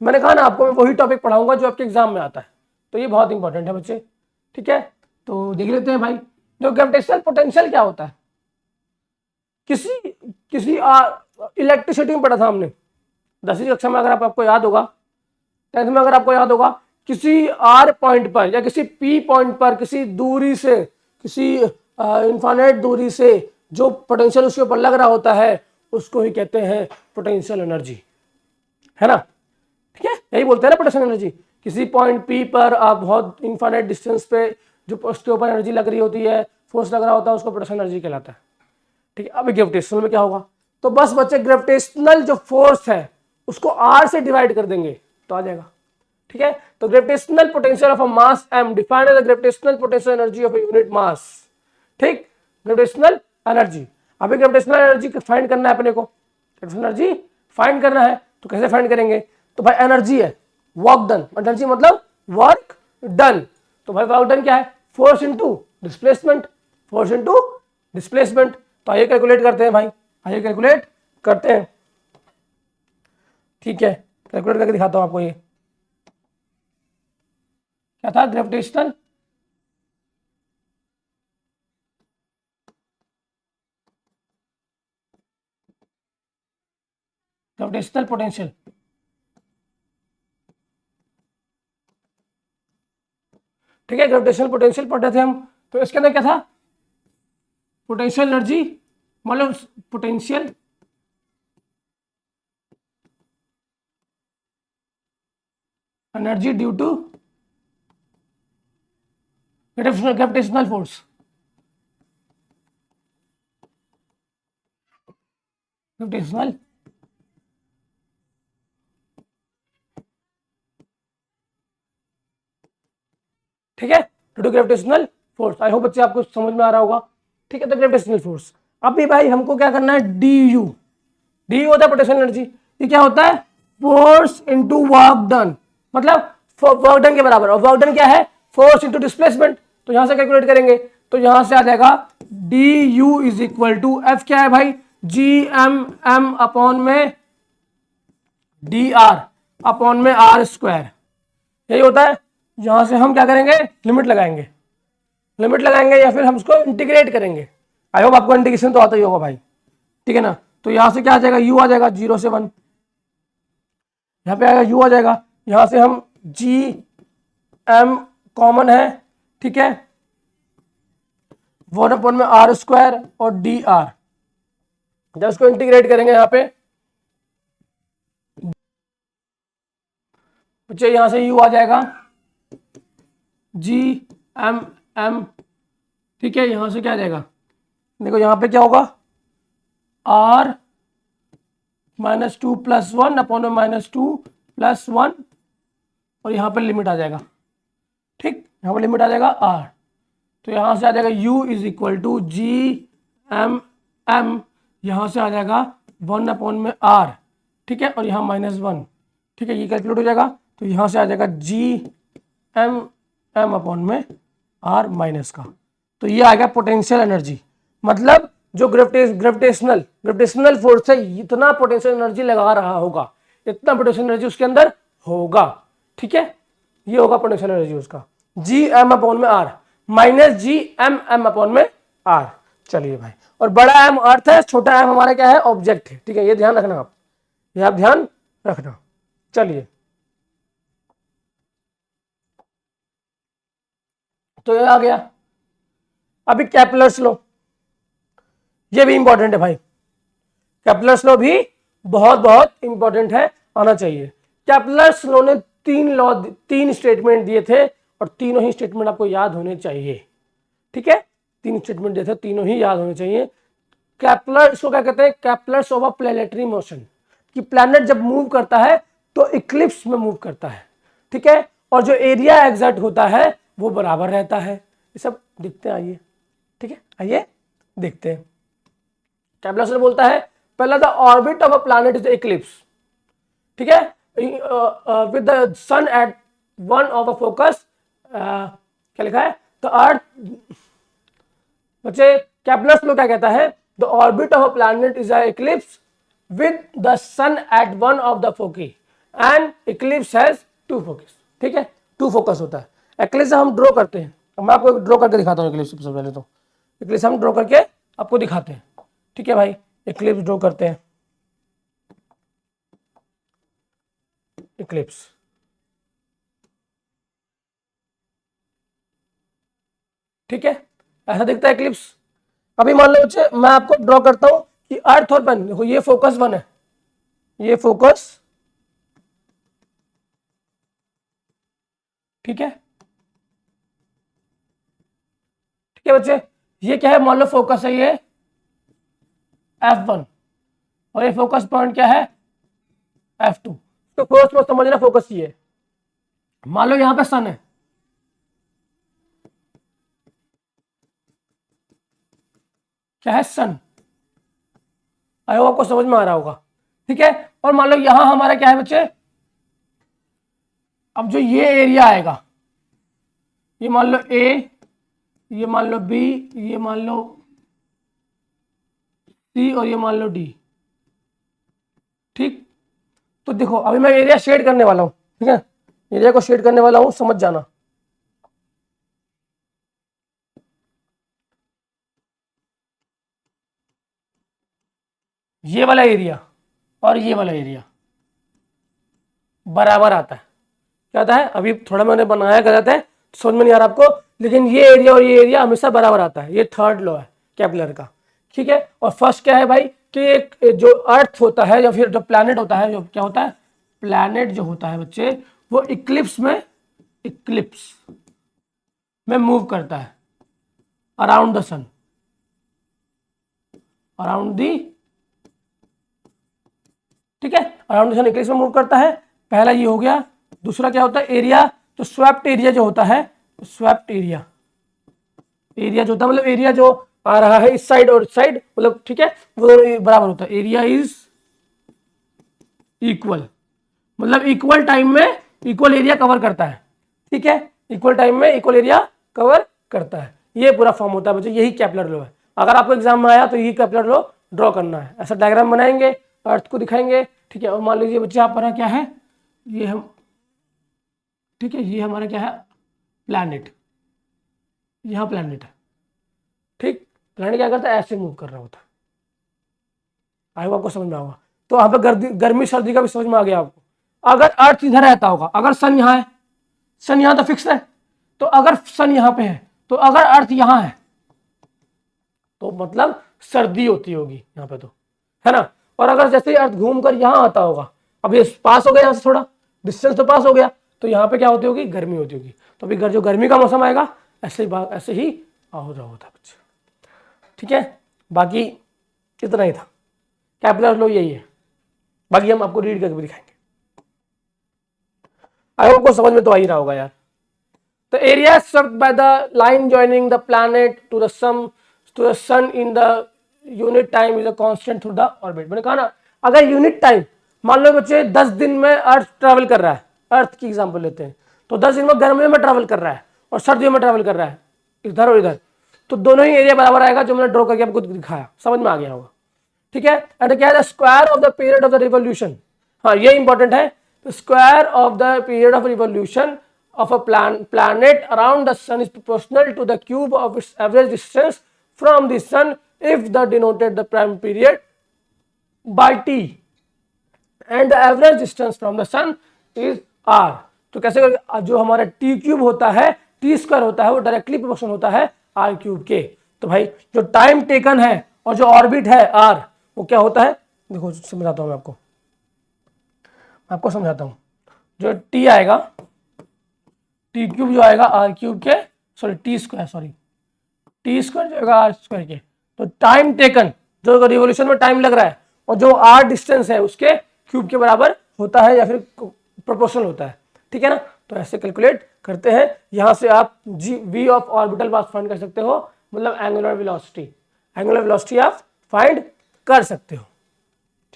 [SPEAKER 1] मैंने कहा ना आपको, मैं वही टॉपिक पढ़ाऊंगा जो आपके एग्जाम में आता है, तो ये बहुत इंपॉर्टेंट है बच्चे, ठीक है। तो देख लेते हैं भाई, जो ग्रेविटेशनल पोटेंशियल क्या होता है। किसी किसी इलेक्ट्रिसिटी में पढ़ा था हमने 10वीं कक्षा में, अगर आपको याद होगा, 10th में अगर आपको याद होगा, किसी आर पॉइंट पर या किसी पी पॉइंट पर किसी दूरी से, किसी इनफाइनाइट दूरी से जो पोटेंशियल उसके ऊपर लग रहा होता है, उसको ही कहते हैं पोटेंशियल एनर्जी, है ना, ठीक है। यही बोलते हैं ना पोटेंशियल एनर्जी। किसी पॉइंट पी पर आप बहुत इनफाइनाइट डिस्टेंस पे जो उसके ऊपर एनर्जी लग रही होती है, फोर्स लग रहा होता है, उसको पोटेंशियल एनर्जी कहलाता है, ठीक है। अब ग्रेविटेशनल में क्या होगा, तो बस बच्चे ग्रेविटेशनल जो फोर्स है उसको आर से डिवाइड कर देंगे तो आ जाएगा, ठीक है। तो gravitational potential of a mass m defined as the gravitational potential energy of a unit mass, ठीक। ग्रेविटेशनल एनर्जी, अभी ग्रेविटेशनल एनर्जी फाइंड करना है अपने को, ग्रेविटेशनल एनर्जी फाइंड करना है, तो कैसे फाइंड करेंगे, तो भाई एनर्जी है वर्क डन, एनर्जी मतलब वर्क डन, तो भाई वर्क डन क्या है, force into displacement, force into displacement. तो आइए कैलकुलेट करते हैं भाई, आइए कैलकुलेट करते हैं, ठीक है। कैलकुलेट करके दिखाता हूं आपको। ये क्या था, ग्रेविटेशनल ग्रेविटेशनल पोटेंशियल, ठीक है। ग्रेविटेशनल पोटेंशियल पढ़ रहे थे हम, तो इसके अंदर क्या था, पोटेंशियल एनर्जी मतलब potential energy due to gravitational force, gravitational ठीक है, due to gravitational force. I hope बच्चे आपको समझ में आ रहा होगा, ठीक है। तो ग्रेविटेशनल फोर्स, अभी भाई हमको क्या करना है, डी यू, डी होता है पोटेंशियल एनर्जी, ये क्या होता है, फोर्स इनटू वर्क डन, मतलब वर्क डन के बराबर, और वर्क डन क्या है, फोर्स इनटू डिस्प्लेसमेंट। तो यहां से कैलकुलेट करेंगे तो यहां से आ जाएगा D U is equal to F क्या है भाई, जी एम एम अपॉन में डी आर अपॉन में आर स्क्वायर, यही होता है। यहां से हम क्या करेंगे, लिमिट लगाएंगे, लिमिट लगाएंगे या फिर हम उसको इंटीग्रेट करेंगे। आई होप आपको इंटीग्रेशन तो आता ही होगा भाई, ठीक है ना। तो यहां से क्या आ जाएगा, u आ जाएगा 0 से 1, यहाँ पे आएगा u आ जाएगा, यहां से हम g m कॉमन है, ठीक है, 1 अपॉन में आर स्क्वायर और डी आर, जब इसको इंटीग्रेट करेंगे यहाँ पे बच्चे, यहां से u आ जाएगा जी एम एम, ठीक है। यहां से क्या आ जाएगा, देखो यहाँ पे क्या होगा, r -2 + 1 अपॉन में -2 + 1, और यहाँ पे लिमिट आ जाएगा, ठीक, यहाँ पे लिमिट आ जाएगा r, तो यहाँ से आ जाएगा u is equal to G M M, यहाँ से आ जाएगा 1 अपॉन में r, ठीक है, और यहाँ -1, ठीक है, ये कैलकुलेट हो जाएगा। तो यहाँ से आ जाएगा जी एम एम अपॉन में r माइनस का, तो ये आएगा पोटेंशियल एनर्जी, मतलब जो ग्रेविटेशनल फोर्स है इतना पोटेंशियल एनर्जी लगा रहा होगा, इतना पोटेंशियल एनर्जी उसके अंदर होगा, ठीक है। ये होगा पोटेंशियल एनर्जी उसका, जी एम अपॉन में R minus G M M upon में आर। चलिए भाई, और बड़ा एम अर्थ है, छोटा एम हमारा क्या है, ऑब्जेक्ट है, ठीक है, ये ध्यान रखना आप, ये आप ध्यान रखना। चलिए, तो ये आ गया। अभी कैपलर्स लो, ये भी इंपॉर्टेंट है भाई, केपलर्स लॉ भी बहुत बहुत इंपॉर्टेंट है, आना चाहिए। केपलर्स लॉ ने तीन स्टेटमेंट दिए थे और तीनों ही स्टेटमेंट आपको याद होने चाहिए, ठीक है, तीन स्टेटमेंट दिए थे, तीनों ही याद होने चाहिए। केपलर, इसको क्या कहते हैं, Kepler's of a planetary motion, कि प्लैनेट जब मूव करता है तो इक्लिप्स में मूव करता है, ठीक है, और जो एरिया एग्जर्ट होता है वो बराबर रहता है। ये सब देखते हैं, आइए, ठीक है, आइए देखते हैं। केपलर्स ने बोलता है पहला, the orbit of a planet is eclipse, ठीक है, with the sun at one of a focus, क्या लिखा है, द अर्थ, बच्चे केपलर्स लॉ क्या कहता है, the orbit of a planet is a eclipse with the sun at one of the foci and eclipse has two focus, ठीक है, to focus होता है। इक्लिप्स हम ड्रॉ करते हैं, मैं आपको ड्रॉ करके दिखाता हूँ इक्लिप्स। सबसे पहले तो इक्लिप्स हम ड्रॉ करके आपको दिखाते हैं, ठीक है भाई, इक्लिप्स ड्रॉ करते हैं, इक्लिप्स, ठीक है, ऐसा दिखता है इक्लिप्स। अभी मान लो बच्चे मैं आपको ड्रॉ करता हूं कि अर्थ और वन, देखो ये फोकस वन है, ये फोकस, ठीक है, ठीक है बच्चे, ये क्या है, मान लो फोकस है ये F1 और ये फोकस पॉइंट क्या है F2। तो फर्स्ट में समझना फोकस ये है, मान लो यहां पे सन है, क्या है, सन, आई होप आपको समझ में आ रहा होगा, ठीक है, और मान लो यहां हमारा क्या है बच्चे, अब जो ये एरिया आएगा, ये मान लो ए, ये मान लो बी, ये मान लो सी और ये मान लो डी, ठीक। तो देखो अभी मैं एरिया शेड करने वाला हूं, ठीक है, एरिया को शेड करने वाला हूं, समझ जाना। ये वाला एरिया और ये वाला एरिया बराबर आता है, क्या आता है, अभी थोड़ा मैंने बनाया गलत है, समझ में नहीं आ रहा आपको, लेकिन ये एरिया और ये एरिया हमेशा बराबर आता है, ये थर्ड लॉ है केपलर का, ठीक है। और फर्स्ट क्या है भाई कि एक जो अर्थ होता है या फिर जो प्लैनेट होता है, जो क्या होता है, प्लैनेट जो होता है बच्चे वो इक्लिप्स में मूव करता है around the sun, around the, ठीक है, अराउंड द सन इक्लिप्स में मूव करता है, पहला ये हो गया। दूसरा क्या होता है, एरिया, तो स्वेप्ट एरिया जो होता है, स्वेप्ट एरिया, एरिया जो होता है मतलब एरिया जो आ रहा है इस साइड और इस साइड, मतलब ठीक है, वो बराबर होता है, एरिया इज इक्वल, मतलब इक्वल टाइम में इक्वल एरिया कवर करता है, ठीक है, इक्वल टाइम में इक्वल एरिया कवर करता है, ये पूरा फॉर्म होता है बच्चे, यही केपलर लॉ है। अगर आपको एग्जाम में आया तो यही केपलर लॉ ड्रॉ करना है, ऐसा डायग्राम बनाएंगे, अर्थ को दिखाएंगे, ठीक है, और मान लीजिए बच्चे आप पर क्या है, ये हम, ठीक है, ये हमारा क्या है, प्लैनेट, यहाँ प्लैनेट है, ठीक, प्लैनेट क्या करता है, ऐसे मूव कर रहा होता है, आई आपको समझ में आएगा। तो यहाँ पे गर्मी सर्दी का भी समझ में आ गया आपको। अगर अर्थ इधर रहता होगा, अगर सन यहाँ है, सन यहाँ तो फिक्स है, तो अगर सन यहाँ पे है, तो अगर अर्थ यहाँ है तो मतलब सर्दी होती होगी यहाँ पे, तो है ना। और अगर जैसे ही अर्थ घूम कर यहाँ आता होगा, अब ये पास हो गया यहाँ से, थोड़ा डिस्टेंस तो पास हो गया, तो यहाँ पे क्या होती होगी, गर्मी होती होगी। तो अभी जो गर्मी का मौसम आएगा ऐसे ही हो रहा होता है बच्चे, ठीक है। बाकी इतना ही था, केपलर लॉ यही है, बाकी हम आपको रीड करके भी दिखाएंगे। आई होप को समझ में तो आ ही रहा होगा यार। The area struck by the line joining the planet to the sun in the unit time is a constant through the orbit। मैंने कहा ना, अगर यूनिट टाइम मान लो बच्चे 10 दिन में अर्थ ट्रैवल कर रहा है, अर्थ की एग्जांपल लेते हैं, तो 10 दिन में गर्मियों में ट्रैवल कर रहा है और सर्दियों में ट्रैवल कर रहा है, इधर और इधर, तो दोनों ही एरिया बराबर आएगा, जो मैंने ड्रॉ करके आपको दिखाया, समझ में आ गया होगा, ठीक है। एंड क्या है, square of the period of the revolution, हाँ ये इंपॉर्टेंट है, square of the period of revolution of a planet around the sun is proportional to the cube of its average distance from the sun if the denoted the prime period by t and the average distance from the sun is r। तो कैसे करके, जो हमारा t cube होता है, t square होता है, वो डायरेक्टली प्रोपोर्शनल होता है r क्यूब के। तो भाई जो टाइम टेकन है और जो ऑर्बिट है आर वो क्या होता है, देखो समझाता हूँ मैं आपको समझाता हूँ। जो टी आएगा, टी क्यूब जो आएगा आर क्यूब के, सॉरी टी स्क्वायर जाएगा आर स्क्वायर के, तो टाइम टेकन जो रिवोल्यूशन में टाइम लग रहा है और जो आर डिस्टेंस है उसके क्यूब के बराबर होता है या फिर प्रोपोर्शनल होता है, ठीक है ना। तो ऐसे कैलकुलेट करते हैं। यहां से आप G V of orbital mass find कर सकते हो, मतलब एंगुलर वेलोसिटी आप फाइंड कर सकते हो,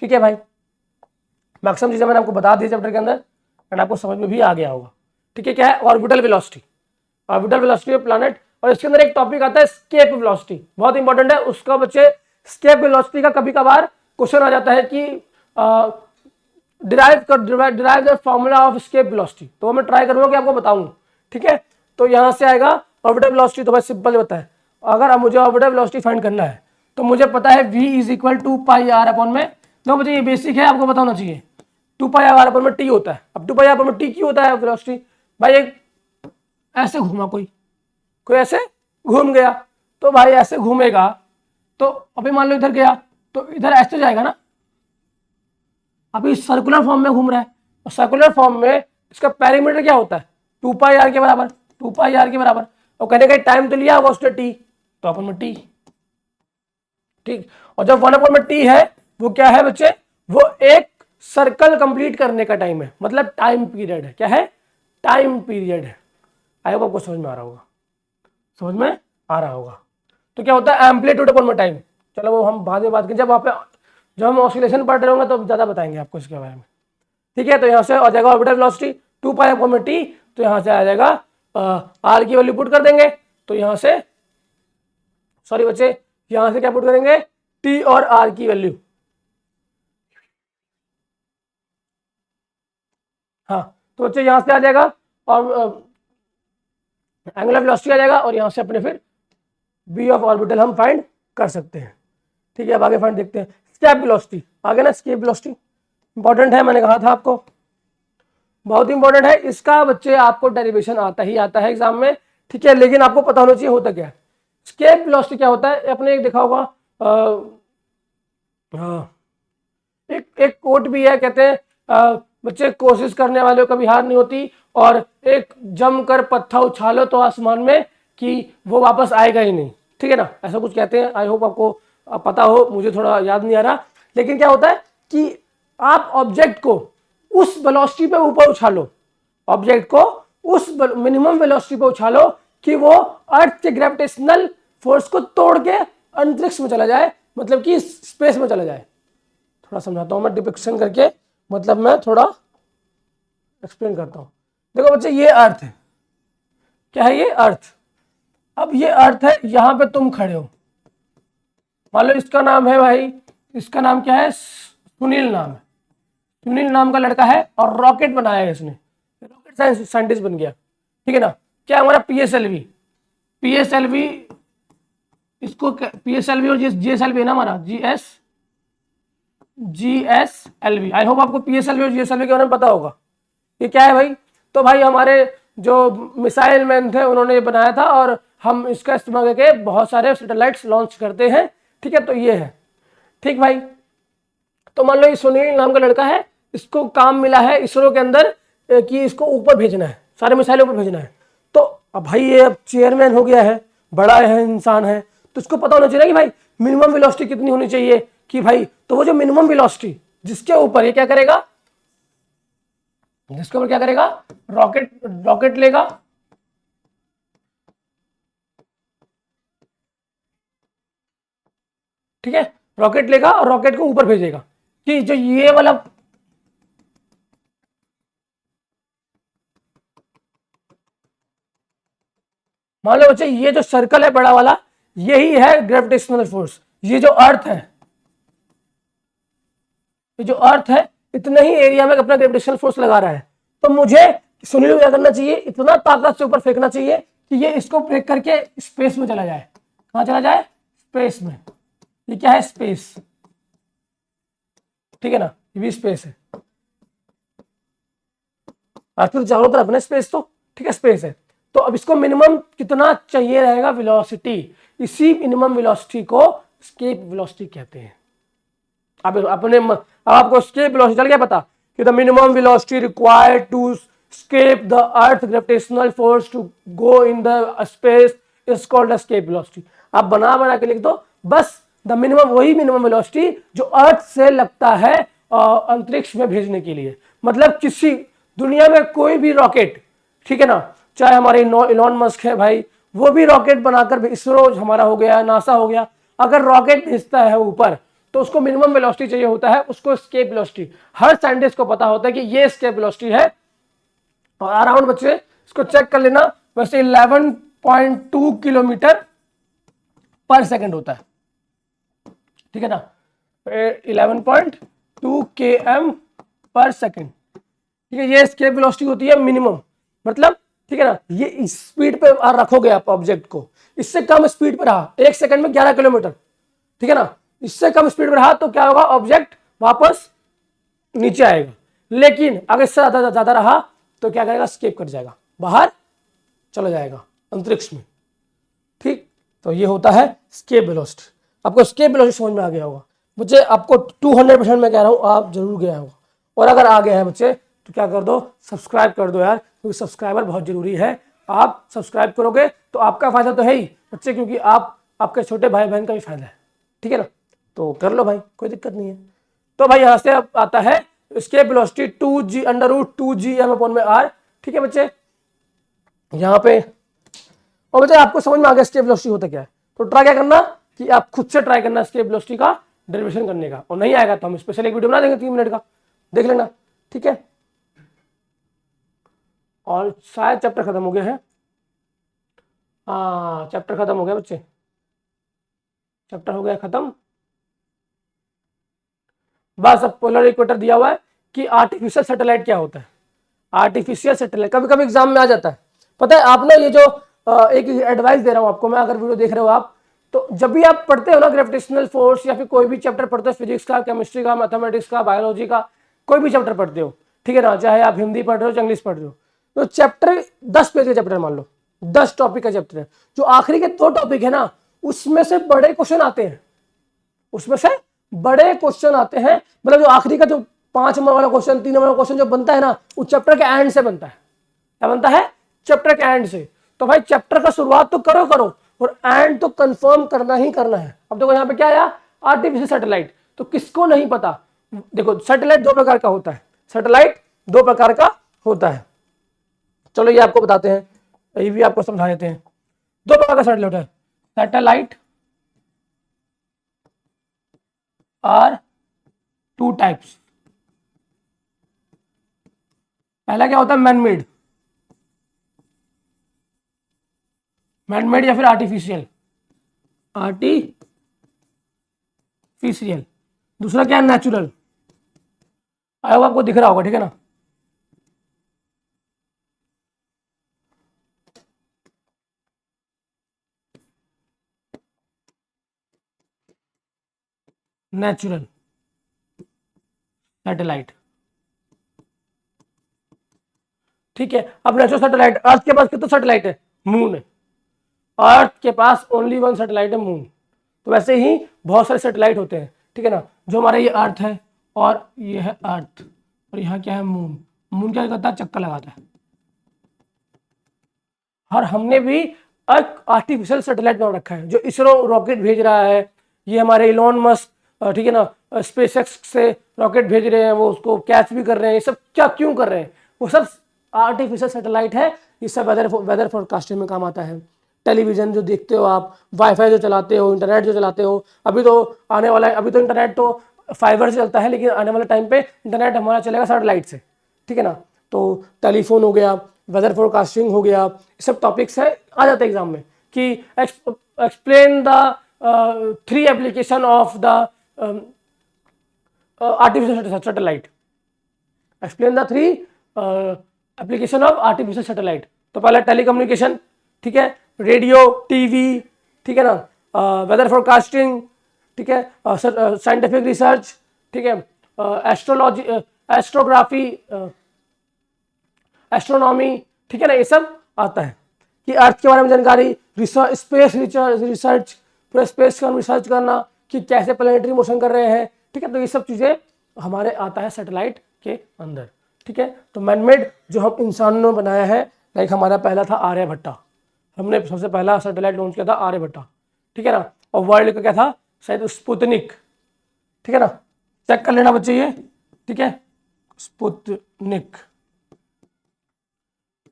[SPEAKER 1] ठीक है भाई। मैक्सिमम चीजें मैंने आपको बता दी चैप्टर के अंदर एंड आपको समझ में भी आ गया होगा, ठीक है। क्या है ऑर्बिटल वेलोसिटी ऑफ प्लैनेट, और इसके अंदर एक टॉपिक आता है स्केप वेलोसिटी, बहुत इंपॉर्टेंट है उसका बच्चे। स्केप वेलोसिटी का कभी कभार क्वेश्चन आ जाता है कि derive the formula of escape velocity, तो मैं ट्राई करूंगा कि आपको बताऊंगा, ठीक है। तो यहां से आएगा ऑर्बिटल वेलोसिटी, तो भाई सिंपल होता है, अगर अब मुझे ऑर्बिटल वेलोसिटी फाइंड करना है तो मुझे पता है v is equal to pi R upon में, देखो मुझे ये बेसिक है आपको बताना चाहिए, 2 पाई आर अपॉन में टी होता है। अब 2 पाई आर अपॉन में टी क्यों होता है वेलोसिटी, भाई एक ऐसे घूमा कोई ऐसे घूम गया, तो भाई ऐसे घूमेगा तो अभी मान लो इधर गया तो इधर ऐसे जाएगा ना, अभी सर्कुलर फॉर्म में घूम रहा है, और सर्कुलर फॉर्म में इसका पेरीमीटर क्या होता है 2 पाई आर के बराबर, और कहने का टाइम तो लिया होगा उसने टी, तो अपन में टी, ठीक। और जब 1 अपॉन में टी है वो क्या है बच्चे, वो एक सर्कल कंप्लीट करने का टाइम है, मतलब टाइम पीरियड है, क्या है टाइम पीरियड है। आई होप आपको समझ में आ रहा होगा। तो क्या होता है एम्पलीट्यूड अपॉन में टाइम, चलो वो हम बाद में बात करें, जब हम ऑसिलेशन पढ़ रहे होंगे तो ज्यादा बताएंगे आपको इसके बारे में, ठीक है। तो यहाँ से आ जाएगा ऑर्बिटल वेलोसिटी 2 पाई अपॉन में टी, तो यहाँ से आ जाएगा आर की वैल्यू पुट कर देंगे, तो यहाँ से सॉरी बच्चे यहाँ से क्या पुट करेंगे टी और आर की वैल्यू, हाँ तो बच्चे यहाँ से आ जाएगा और एंगुलर वेलोसिटी आ जाएगा, और यहाँ से अपने फिर बी ऑफ ऑर्बिटल हम फाइंड कर सकते हैं, ठीक है। अब आगे फाइंड देखते हैं स्केप वेलोसिटी, आगे ना स्केप वेलोसिटी इंपॉर्टेंट है, मैंने कहा था आपको बहुत इंपॉर्टेंट है इसका बच्चे, आपको डेरिवेशन आता है एग्जाम में, ठीक है, लेकिन आपको पता होना चाहिए होता क्या है स्केप वेलोसिटी क्या होता है। अपने एक देखा होगा एक कोट भी है, कहते हैं बच्चे कोशिश करने वालों को कभी हार नहीं होती, और एक जमकर पत्थर उछालो तो आसमान में कि वो वापस आएगा ही नहीं, ठीक है ना, ऐसा कुछ कहते हैं। आई होप आपको पता हो, मुझे थोड़ा याद नहीं आ रहा, लेकिन क्या होता है कि आप ऑब्जेक्ट को उस वेलोसिटी पे ऊपर उछालो, ऑब्जेक्ट को उस मिनिमम वेलोसिटी पे उछालो कि वो अर्थ के ग्रेविटेशनल फोर्स को तोड़ के अंतरिक्ष में चला जाए, मतलब कि स्पेस में चला जाए। थोड़ा समझाता हूं मैं डिपिक्शन करके, मतलब मैं थोड़ा एक्सप्लेन करता हूं। देखो बच्चे ये अर्थ है, क्या है ये अर्थ, अब ये अर्थ है, यहां पे तुम खड़े हो, मान लो इसका नाम है भाई, इसका नाम क्या है सुनील नाम है, सुनील नाम का लड़का है और रॉकेट बनाया है इसने, रॉकेट साइंटिस्ट बन गया, ठीक है ना। क्या हमारा पीएसएलवी इसको पीएसएलवी और जीएसएलवी है ना हमारा जीएसएलवी, आई होप आपको पीएसएलवी और जीएसएलवी के बारे में पता होगा। ये क्या है भाई, तो भाई हमारे जो मिसाइल मैन थे उन्होंने ये बनाया था, और हम इसका इस्तेमाल करके बहुत सारे सैटेलाइट्स लॉन्च करते हैं, ठीक है। तो ये है, ठीक भाई। तो मान लो ये सुनील नाम का लड़का है, इसको काम मिला है इसरो के अंदर कि इसको ऊपर भेजना है, सारे मिसाइल ऊपर भेजना है। तो अब भाई ये अब चेयरमैन हो गया है, बड़ा है इंसान है, तो इसको पता होना चाहिए कि भाई मिनिमम वेलोसिटी कितनी होनी चाहिए, कि भाई तो वो जो मिनिमम वेलोसिटी जिसके ऊपर ये क्या करेगा, जिसके ऊपर क्या करेगा रॉकेट लेगा, ठीक है, रॉकेट लेगा और रॉकेट को ऊपर भेजेगा, कि जो ये वाला मान लो बच्चे ये जो सर्कल है बड़ा वाला, यही है ग्रेविटेशनल फोर्स, ये जो अर्थ है, ये जो अर्थ है इतने ही एरिया में अपना ग्रेविटेशनल फोर्स लगा रहा है, तो मुझे सुनील को क्या करना चाहिए, इतना ताकत से ऊपर फेंकना चाहिए कि ये इसको ब्रेक करके स्पेस में चला जाए। कहां चला जाए, स्पेस में। ये क्या है स्पेस, ठीक है ना, ये भी स्पेस है, अर्थ तो चारों तरफ ना स्पेस, तो ठीक है स्पेस है। तो अब इसको मिनिमम कितना चाहिए रहेगा वेलोसिटी, इसी मिनिमम वेलोसिटी को स्केप वेलोसिटी कहते हैं। अब आपको स्केप वेलोसिटी चल गया पता कि the minimum velocity required to escape the earth gravitational force to go in the space is called escape velocity. आप बना के लिख दो बस, द मिनिमम वही मिनिमम वेलोसिटी जो अर्थ से लगता है अंतरिक्ष में भेजने के लिए। मतलब किसी दुनिया में कोई भी रॉकेट, ठीक है ना, चाहे हमारे इलॉन मस्क है भाई, वो भी रॉकेट बनाकर, इसरो हमारा हो गया, नासा हो गया, अगर रॉकेट भेजता है ऊपर तो उसको मिनिमम वेलोसिटी चाहिए होता है, उसको स्केप वेलोसिटी। हर साइंटिस्ट को पता होता है कि ये स्केप वेलोसिटी है। और अराउंड बच्चे इसको चेक कर लेना, वैसे 11.2 किलोमीटर पर सेकंड होता है, ठीक है ना, 11.2 km पर सेकंड, ठीक है। ये स्केप वेलोसिटी होती है मिनिमम, मतलब ठीक है ना, ये इस स्पीड पे रखोगे आप ऑब्जेक्ट को, इससे कम स्पीड पर रहा 1 सेकंड में 11 किलोमीटर, ठीक है ना, इससे कम स्पीड पर रहा तो क्या होगा, ऑब्जेक्ट वापस नीचे आएगा। लेकिन अगर इससे ज्यादा रहा तो क्या करेगा, स्केप कर जाएगा, बाहर चला जाएगा अंतरिक्ष में, ठीक। तो ये होता है स्केप वेलोसिटी। आपको स्केप वेलोसिटी समझ में आ गया होगा बच्चे, आपको 200% मैं कह रहा हूं, आप जरूर गया होगा। और अगर आ गया है बच्चे तो क्या कर दो, सब्सक्राइब कर दो यार, क्योंकि सब्सक्राइबर बहुत जरूरी है। आप सब्सक्राइब करोगे तो आपका फायदा तो है ही बच्चे, क्योंकि आपके छोटे भाई बहन का भी फायदा है, ठीक है ना। तो कर लो भाई, कोई दिक्कत नहीं है। तो भाई यहां से अब आता है स्केप वेलोसिटी 2g √2gm/r, ठीक है बच्चे। यहां पे और बच्चे आपको समझ में आ गया स्केप वेलोसिटी होता क्या है, तो ट्राई क्या करना कि आप खुद से ट्राई करना स्केप वेलोसिटी का डेरिवेशन करने का, और नहीं आएगा तो हम स्पेशल एक वीडियो बना देंगे 3 मिनट का, देख लेना, ठीक है। और शायद चैप्टर खत्म हो गया है, हाँ चैप्टर खत्म हो गया बच्चे, चैप्टर हो गया खत्म। बस अब पोलर इक्वेटर दिया हुआ है कि आर्टिफिशियल सैटेलाइट क्या होता है। आर्टिफिशियल सैटेलाइट कभी कभी एग्जाम में आ जाता है, पता है। आप ना ये जो एक एडवाइस दे रहा हूं आपको मैं, अगर वीडियो देख रहे हो आप, तो जब भी आप पढ़ते हो ना ग्रेविटेशनल फोर्स या फिर कोई भी चैप्टर पढ़ते हो, फिजिक्स का, केमिस्ट्री का, मैथमेटिक्स का, बायोलॉजी का, कोई भी चैप्टर पढ़ते हो, ठीक है ना, चाहे आप हिंदी पढ़ रहे हो, इंग्लिश पढ़ रहे हो, तो चैप्टर 10 पेज का चैप्टर मान लो, 10 टॉपिक का चैप्टर है, जो आखिरी के 2 टॉपिक है ना, उसमें से बड़े क्वेश्चन आते हैं, उसमें से बड़े क्वेश्चन आते हैं। मतलब जो आखिरी का जो 5 नंबर वाला क्वेश्चन, 3 नंबर वाला क्वेश्चन जो बनता है ना, वो चैप्टर के एंड से बनता है। क्या बनता है, चैप्टर के एंड से। तो भाई चैप्टर का शुरुआत तो करो और एंड तो कंफर्म करना ही करना है। अब देखो यहाँ पे क्या आया, आर्टिफिशियल सैटेलाइट, तो किसको नहीं पता। देखो सैटेलाइट 2 प्रकार का होता है, सैटेलाइट 2 प्रकार का होता है। चलो ये आपको बताते हैं, ये भी आपको समझा देते हैं। 2 प्रकार का सैटेलाइट है, सैटेलाइट आर 2 टाइप्स। पहला क्या होता है, मैनमेड, मैनमेड या फिर आर्टिफिशियल, आर्टिफिशियल। दूसरा क्या है, नेचुरल। आई होप आपको दिख रहा होगा, ठीक है ना। नेचुरल सैटेलाइट, ठीक है। अब नेचुरल सैटेलाइट, अर्थ के पास कितना सैटेलाइट है, मून है। अर्थ के पास ओनली 1 सैटेलाइट है, मून। तो वैसे ही बहुत सारे सैटेलाइट होते हैं, ठीक है ना। जो हमारा ये अर्थ है और ये है अर्थ, और यहाँ क्या है, मून। मून क्या करता है, चक्कर लगाता है। और हमने भी आर्टिफिशियल सैटेलाइट बना रखा है, जो इसरो रॉकेट भेज रहा है। ये हमारे इलॉन मस्क, ठीक है ना, स्पेसएक्स से रॉकेट भेज रहे हैं, वो उसको कैच भी कर रहे हैं। ये सब क्या क्यों कर रहे हैं, वो सब आर्टिफिशियल सैटेलाइट है। ये सब वेदर फोरकास्टिंग में काम आता है। टेलीविजन जो देखते हो आप, वाईफाई जो चलाते हो, इंटरनेट जो चलाते हो, अभी तो आने वाला है, अभी तो इंटरनेट तो फाइबर से चलता है, लेकिन आने वाले टाइम पे इंटरनेट हमारा चलेगा सैटेलाइट से, ठीक है ना। तो टेलीफोन हो गया, वेदर फोरकास्टिंग हो गया, ये सब टॉपिक्स है, आ जाते हैं एग्जाम में कि explain the 3 application of the artificial satellite, explain the 3 application of artificial satellite. तो पहला टेलीकम्युनिकेशन, ठीक है, रेडियो, टीवी, ठीक है ना, वेदर फोरकास्टिंग, ठीक है, साइंटिफिक रिसर्च, ठीक है, एस्ट्रोलॉजी, एस्ट्रोग्राफी, एस्ट्रोनॉमी, ठीक है ना, ये सब आता है कि अर्थ के बारे में जानकारी, रिसर्च, स्पेस रिसर्च, पूरा स्पेस का रिसर्च करना, कि कैसे प्लेनेटरी मोशन कर रहे हैं, ठीक है। तो ये सब चीज़ें हमारे आता है सैटेलाइट के अंदर, ठीक है। तो मैनमेड जो हम इंसानों ने बनाया है, लाइक हमारा पहला था आर्यभट्टा, हमने सबसे पहला सैटेलाइट लॉन्च किया था आर्यभट्टा, ठीक है ना। और वर्ल्ड का क्या था, शायद स्पुतनिक, ठीक है ना। चेक कर लेना बच्चे ये, ठीक है, स्पुतनिक,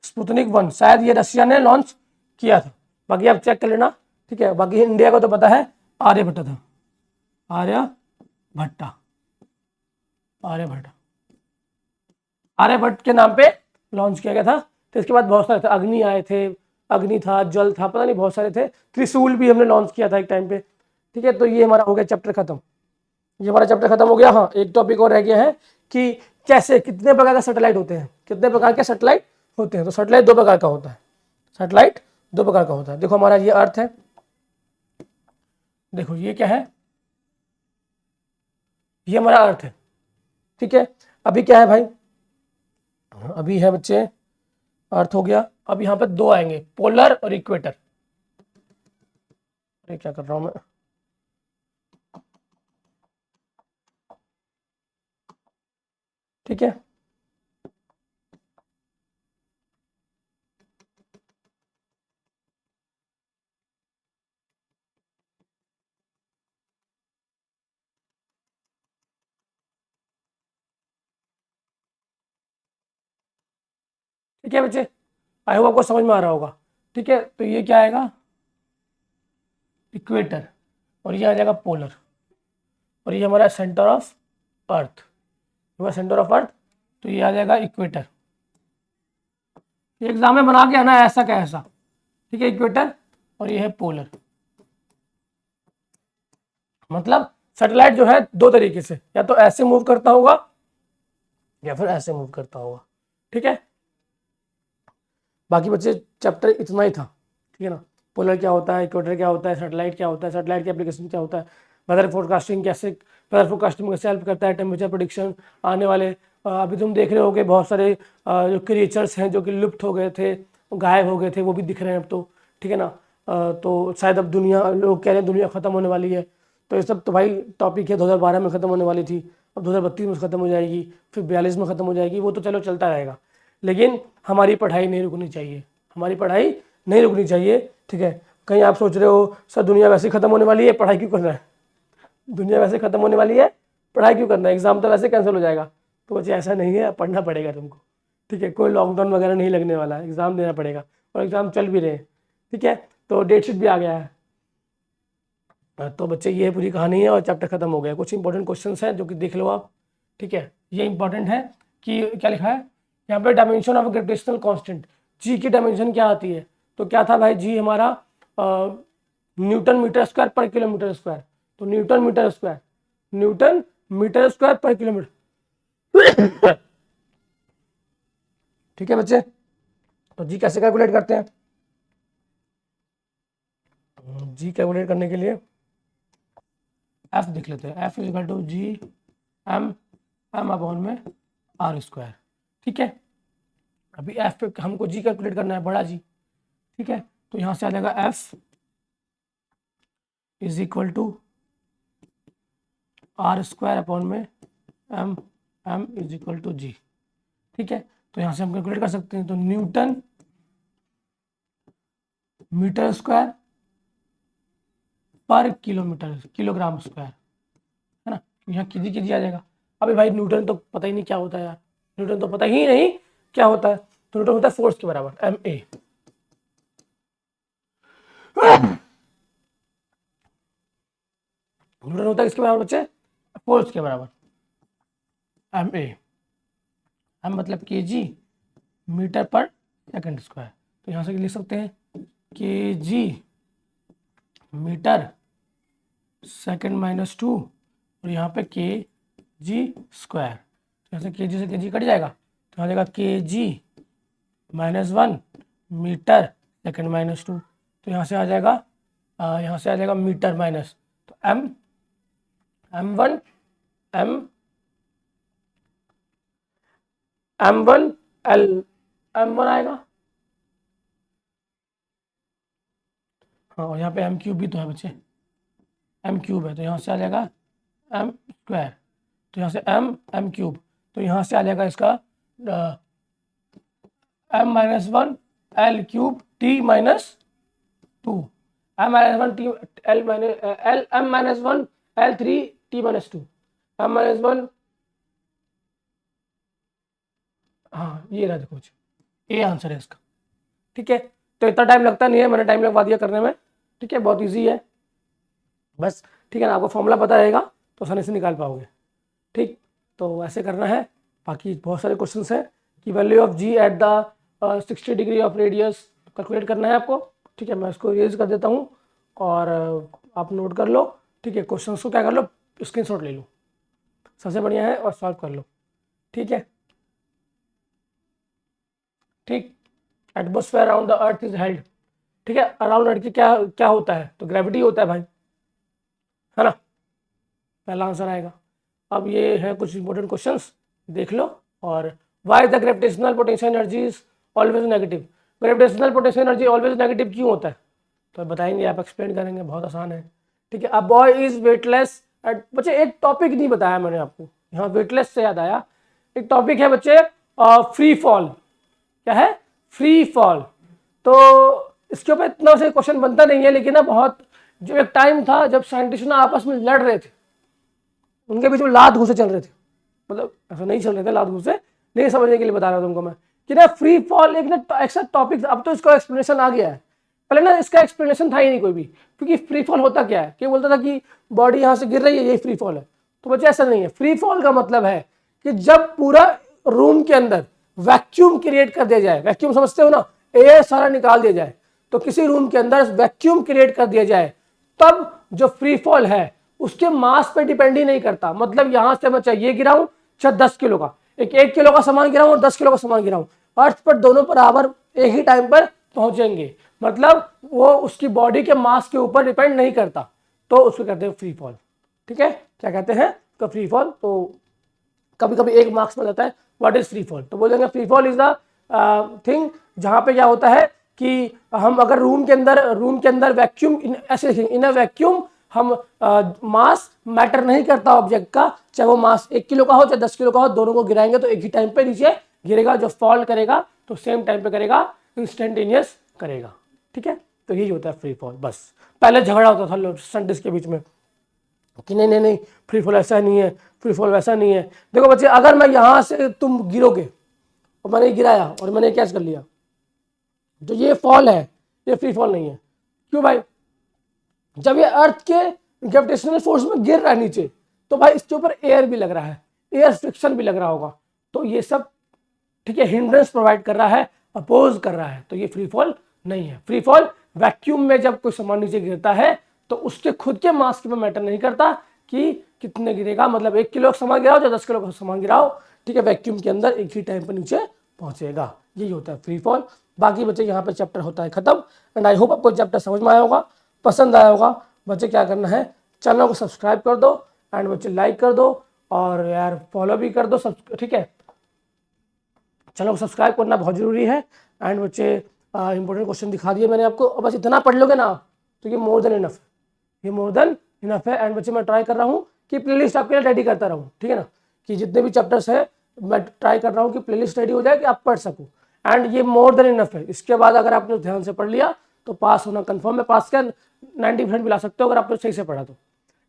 [SPEAKER 1] स्पुतनिक 1 शायद ये रशिया ने लॉन्च किया था, बाकी आप चेक कर लेना, ठीक है। बाकी इंडिया को तो पता है आर्यभट्टा था, आर्यभट्टा, आर्यभट्टा, आर्यभट्ट के नाम पे लॉन्च किया गया था। तो इसके बाद बहुत सारे थे, अग्नि आए थे, अग्नि था, जल था, पता नहीं बहुत सारे थे, त्रिशूल भी हमने लॉन्च किया था एक टाइम पे, ठीक है। तो ये हमारा हो गया चैप्टर खत्म, ये हमारा चैप्टर खत्म हो गया। हाँ, एक टॉपिक और रह गया है कि कैसे, कितने प्रकार का सैटेलाइट होते हैं, कितने प्रकार के सैटेलाइट होते हैं। तो सैटेलाइट दो प्रकार का होता है, सैटेलाइट दो प्रकार का होता है। देखो हमारा ये अर्थ है, देखो ये क्या है, ये हमारा अर्थ है, ठीक है। अभी क्या है भाई, अभी है बच्चे, अर्थ हो गया। अब यहाँ पे दो आएंगे, पोलर और इक्वेटर। अरे क्या कर रहा हूं मैं, ठीक है। ठीक है बच्चे, आई होप आपको समझ में आ रहा होगा, ठीक है। तो ये क्या आएगा, इक्वेटर, और ये आ जाएगा पोलर, और ये हमारा सेंटर ऑफ अर्थ, हमारा सेंटर ऑफ अर्थ, तो ये आ जाएगा इक्वेटर। एग्जाम में बना के आना ऐसा क्या ऐसा, ठीक है, इक्वेटर, और ये है पोलर। मतलब सैटेलाइट जो है दो तरीके से, या तो ऐसे मूव करता होगा या फिर ऐसे मूव करता होगा, ठीक है। बाकी बच्चे चैप्टर इतना ही था, ठीक है ना। पोलर क्या होता है, इक्वेटर क्या होता है, सैटेलाइट क्या होता है, सैटेलाइट की एप्लीकेशन क्या होता है, वेदर फोरकास्टिंग कैसे, वेदर फोरकास्टिंग कैसे हेल्प करता है, टेम्परेचर प्रोडिक्शन, आने वाले अभी तुम देख रहे हो कि बहुत सारे जो क्रिएचर्स हैं जो कि लुप्त हो गए थे, गायब हो गए थे, वो भी दिख रहे हैं अब तो, ठीक है ना। तो शायद अब दुनिया, लोग कह रहे हैं दुनिया ख़त्म होने वाली है। तो ये सब तो भाई टॉपिक है, 2012 में ख़त्म होने वाली थी, अब 2032 में ख़त्म हो जाएगी, फिर 42 में ख़त्म हो जाएगी, वो तो चलो चलता रहेगा। लेकिन हमारी पढ़ाई नहीं रुकनी चाहिए, हमारी पढ़ाई नहीं रुकनी चाहिए, ठीक है। कहीं आप सोच रहे हो सर दुनिया वैसे ही ख़त्म होने वाली है, पढ़ाई क्यों करना है, दुनिया वैसे ख़त्म होने वाली है, पढ़ाई क्यों करना है, एग्जाम तो वैसे कैंसिल हो जाएगा। तो बच्चे ऐसा नहीं है, पढ़ना पड़ेगा तुमको, ठीक है। कोई लॉकडाउन वगैरह नहीं लगने वाला है, एग्ज़ाम देना पड़ेगा, और एग्ज़ाम चल भी रहे हैं, ठीक है। तो डेट शीट भी आ गया है। तो बच्चे ये पूरी कहानी है और चैप्टर खत्म हो गया। कुछ इंपॉर्टेंट क्वेश्चंस हैं जो कि देख लो आप, ठीक है। ये इंपॉर्टेंट है कि क्या लिखा है यहाँ पे, डायमेंशन ऑफ ग्रेविटेशनल कांस्टेंट, जी की डायमेंशन क्या आती है। तो क्या था भाई, जी हमारा न्यूटन मीटर स्क्वायर पर किलोमीटर स्क्वायर, तो newton metre square, newton metre square पर किलोमीटर, ठीक है बच्चे। तो जी कैसे कैलकुलेट करते हैं, जी कैलकुलेट करने के लिए एफ देख लेते हैं, F is equal to G M, M upon में आर स्क्वायर, ठीक है। अभी एफ पे हमको जी कैलकुलेट करना है, बड़ा जी, ठीक है। तो यहाँ से आ जाएगा F is equal to R square upon में M, M is equal to G, ठीक है। तो यहाँ से हम कैलकुलेट कर सकते हैं, तो न्यूटन मीटर स्क्वायर पर किलोमीटर, किलोग्राम स्क्वायर, है ना। यहाँ केजी आ जाएगा। अभी भाई न्यूटन तो पता ही नहीं क्या होता है यार, न्यूटन तो पता ही नहीं क्या होता है। तो न्यूटन होता है फोर्स के बराबर, एम ए, न्यूटन होता है किसके बराबर बच्चे, फोर्स के बराबर, एम ए, एम मतलब केजी मीटर पर सेकंड स्क्वायर। तो यहाँ से लिख सकते हैं केजी मीटर सेकंड माइनस 2, और यहाँ पे के जी स्क्वायर, यहाँ से के जी कट जाएगा, तो यहाँ जाएगा के जी -1 मीटर सेकंड -2, तो यहाँ से आ जाएगा मीटर माइनस, तो m1 m1 l, m1 आएगा, हाँ, और यहाँ पे m³ भी तो है बच्चे, एम क्यूब है तो यहाँ से आ जाएगा एम स्क्वायर, तो यहाँ से एम क्यूब, तो यहाँ से आ जाएगा इसका M minus one L cube T minus two, M minus one T L minus L M minus one L three T minus two, M minus one, हाँ ये रहा देखो, ये आंसर है इसका। ठीक है, तो इतना टाइम लगता नहीं है, मैंने टाइम लगवा दिया करने में। ठीक है, बहुत इजी है बस। ठीक है ना, आपको फॉर्मूला पता रहेगा तो आसानी से निकाल पाओगे। ठीक, तो ऐसे करना है। बाकी बहुत सारे क्वेश्चंस हैं कि value of G at the 60 degree of radius calculate करना है आपको। ठीक है, मैं इसको रेज कर देता हूँ और आप नोट कर लो। ठीक है, क्वेश्चन को क्या कर लो, स्क्रीनशॉट ले लो, सबसे बढ़िया है, और सॉल्व कर लो। ठीक है, ठीक, atmosphere around the earth is held. ठीक है, अराउंड अर्थ की क्या क्या होता है, तो ग्रेविटी होता है भाई, है ना, पहला आंसर आएगा। अब ये है कुछ इंपॉर्टेंट क्वेश्चंस, देख लो। और why the gravitational potential energy is always negative, gravitational potential energy always negative क्यों होता है, तो बताएंगे, आप एक्सप्लेन करेंगे, बहुत आसान है। ठीक है, a boy is weightless at, बच्चे एक टॉपिक नहीं बताया मैंने आपको, यहाँ वेटलेस से याद आया, एक टॉपिक है बच्चे फ्री फॉल। क्या है, फ्री फॉल। तो इसके ऊपर इतना से क्वेश्चन बनता नहीं है, लेकिन ना बहुत, जो एक टाइम था जब साइंटिस्ट ना आपस में लड़ रहे थे, उनके बीच में लात घूसे चल रहे थे, मतलब ऐसा नहीं चल रहे थे लात घूसे, नहीं समझने के लिए बता रहा हूँ तुमको मैं कि ना फ्री फॉल एक ना ऐसा टॉपिक, अब तो इसका एक्सप्लेनेशन आ गया है, पहले ना इसका एक्सप्लेनेशन था ही नहीं कोई भी, क्योंकि फ्री फॉल होता क्या है, कि बोलता था कि बॉडी यहाँ से गिर रही है, यही फ्री फॉल है। तो बच्चे ऐसा नहीं है, फ्री फॉल का मतलब है कि जब पूरा रूम के अंदर वैक्यूम क्रिएट कर दिया जाए, वैक्यूम समझते हो ना, एयर सारा निकाल दिया जाए, तो किसी रूम के अंदर वैक्यूम क्रिएट कर दिया जाए, तब जो फ्री फॉल है उसके मास पे डिपेंड ही नहीं करता। मतलब यहां से मैं चाहिए गिराऊं, चाहे 10 किलो का, एक किलो का सामान गिराऊं और 10 किलो का सामान गिराऊं, अर्थ पर दोनों बराबर एक ही टाइम पर पहुंचेंगे, मतलब वो उसकी बॉडी के मास के ऊपर डिपेंड नहीं करता, तो उसको कहते हैं फ्री फॉल। ठीक है, क्या कहते हैं, तो फ्री फॉल। तो कभी कभी एक मार्क्स में जाता है व्हाट इज फ्री फॉल, तो बोलेंगे free fall is the thing जहां पे क्या होता है कि हम अगर रूम के अंदर वैक्यूम, ऐसे लिखेंगे, इन अ वैक्यूम हम मास मैटर नहीं करता ऑब्जेक्ट का, चाहे वो मास 1 किलो का हो चाहे 10 किलो का हो, दोनों को गिराएंगे तो एक ही टाइम पे नीचे गिरेगा, जो फॉल करेगा तो सेम टाइम पे करेगा, इंस्टेंटेनियस करेगा। ठीक है, तो यही होता है फ्री फॉल। बस पहले झगड़ा होता था साइंटिस्ट के बीच में कि नहीं नहीं नहीं, फ्री फॉल ऐसा नहीं है, फ्री फॉल वैसा नहीं है। देखो बच्चे, अगर मैं यहां से तुम गिरोगे और मैंने गिराया और मैंने कैच कर लिया, तो ये फॉल है, ये फ्री फॉल नहीं है। क्यों भाई, जब ये अर्थ के ग्रेविटेशनल फोर्स में गिर रहा है नीचे, तो भाई इसके ऊपर एयर भी लग रहा है, एयर फ्रिक्शन भी लग रहा होगा, तो ये सब ठीक है हिंड्रेंस प्रोवाइड कर रहा है, अपोज कर रहा है, तो ये फ्री फॉल नहीं है। फ्री फॉल वैक्यूम में जब कोई सामान नीचे गिरता है तो उसके खुद के मास के मैटर नहीं करता कि कितने गिरेगा, मतलब 1 किलो का सामान गिराओ या 10 किलो का सामान गिराओ, ठीक है, वैक्यूम के अंदर एक ही टाइम पर नीचे पहुंचेगा, यही होता है फ्री फॉल। बाकी बच्चे यहाँ पे चैप्टर होता है खत्म। एंड आई होप आपको चैप्टर समझ में आया होगा, पसंद आया होगा। बच्चे क्या करना है, चैनल को सब्सक्राइब कर दो, एंड बच्चे लाइक कर दो, और यार फॉलो भी कर दो सब। ठीक है, चैनल को सब्सक्राइब करना बहुत जरूरी है। एंड बच्चे इंपॉर्टेंट क्वेश्चन दिखा दिए मैंने आपको, और बस इतना पढ़ लोगे ना तो ये मोर देन इनफ है, ये मोर देन इनफ है। एंड बच्चे मैं ट्राई कर रहा हूँ कि प्लेलिस्ट आपके लिए रेडी करता रहूँ, ठीक है ना, कि जितने भी चैप्टर्स है मैं ट्राई कर रहा हूँ कि प्लेलिस्ट रेडी हो जाए कि आप पढ़ सको। एंड ये मोर देन इनफ है, इसके बाद अगर आपने ध्यान से पढ़ लिया तो पास होना कंफर्म है, पास का 90% भी ला सकते हो अगर आपने सही से पढ़ा तो।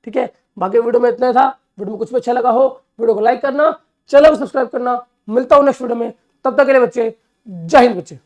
[SPEAKER 1] ठीक है, बाकी वीडियो में इतना था। वीडियो में कुछ भी अच्छा लगा हो वीडियो को लाइक करना, चैनल को सब्सक्राइब करना। मिलता हूँ नेक्स्ट वीडियो में, तब तक के लिए बच्चे जय हिंद बच्चे।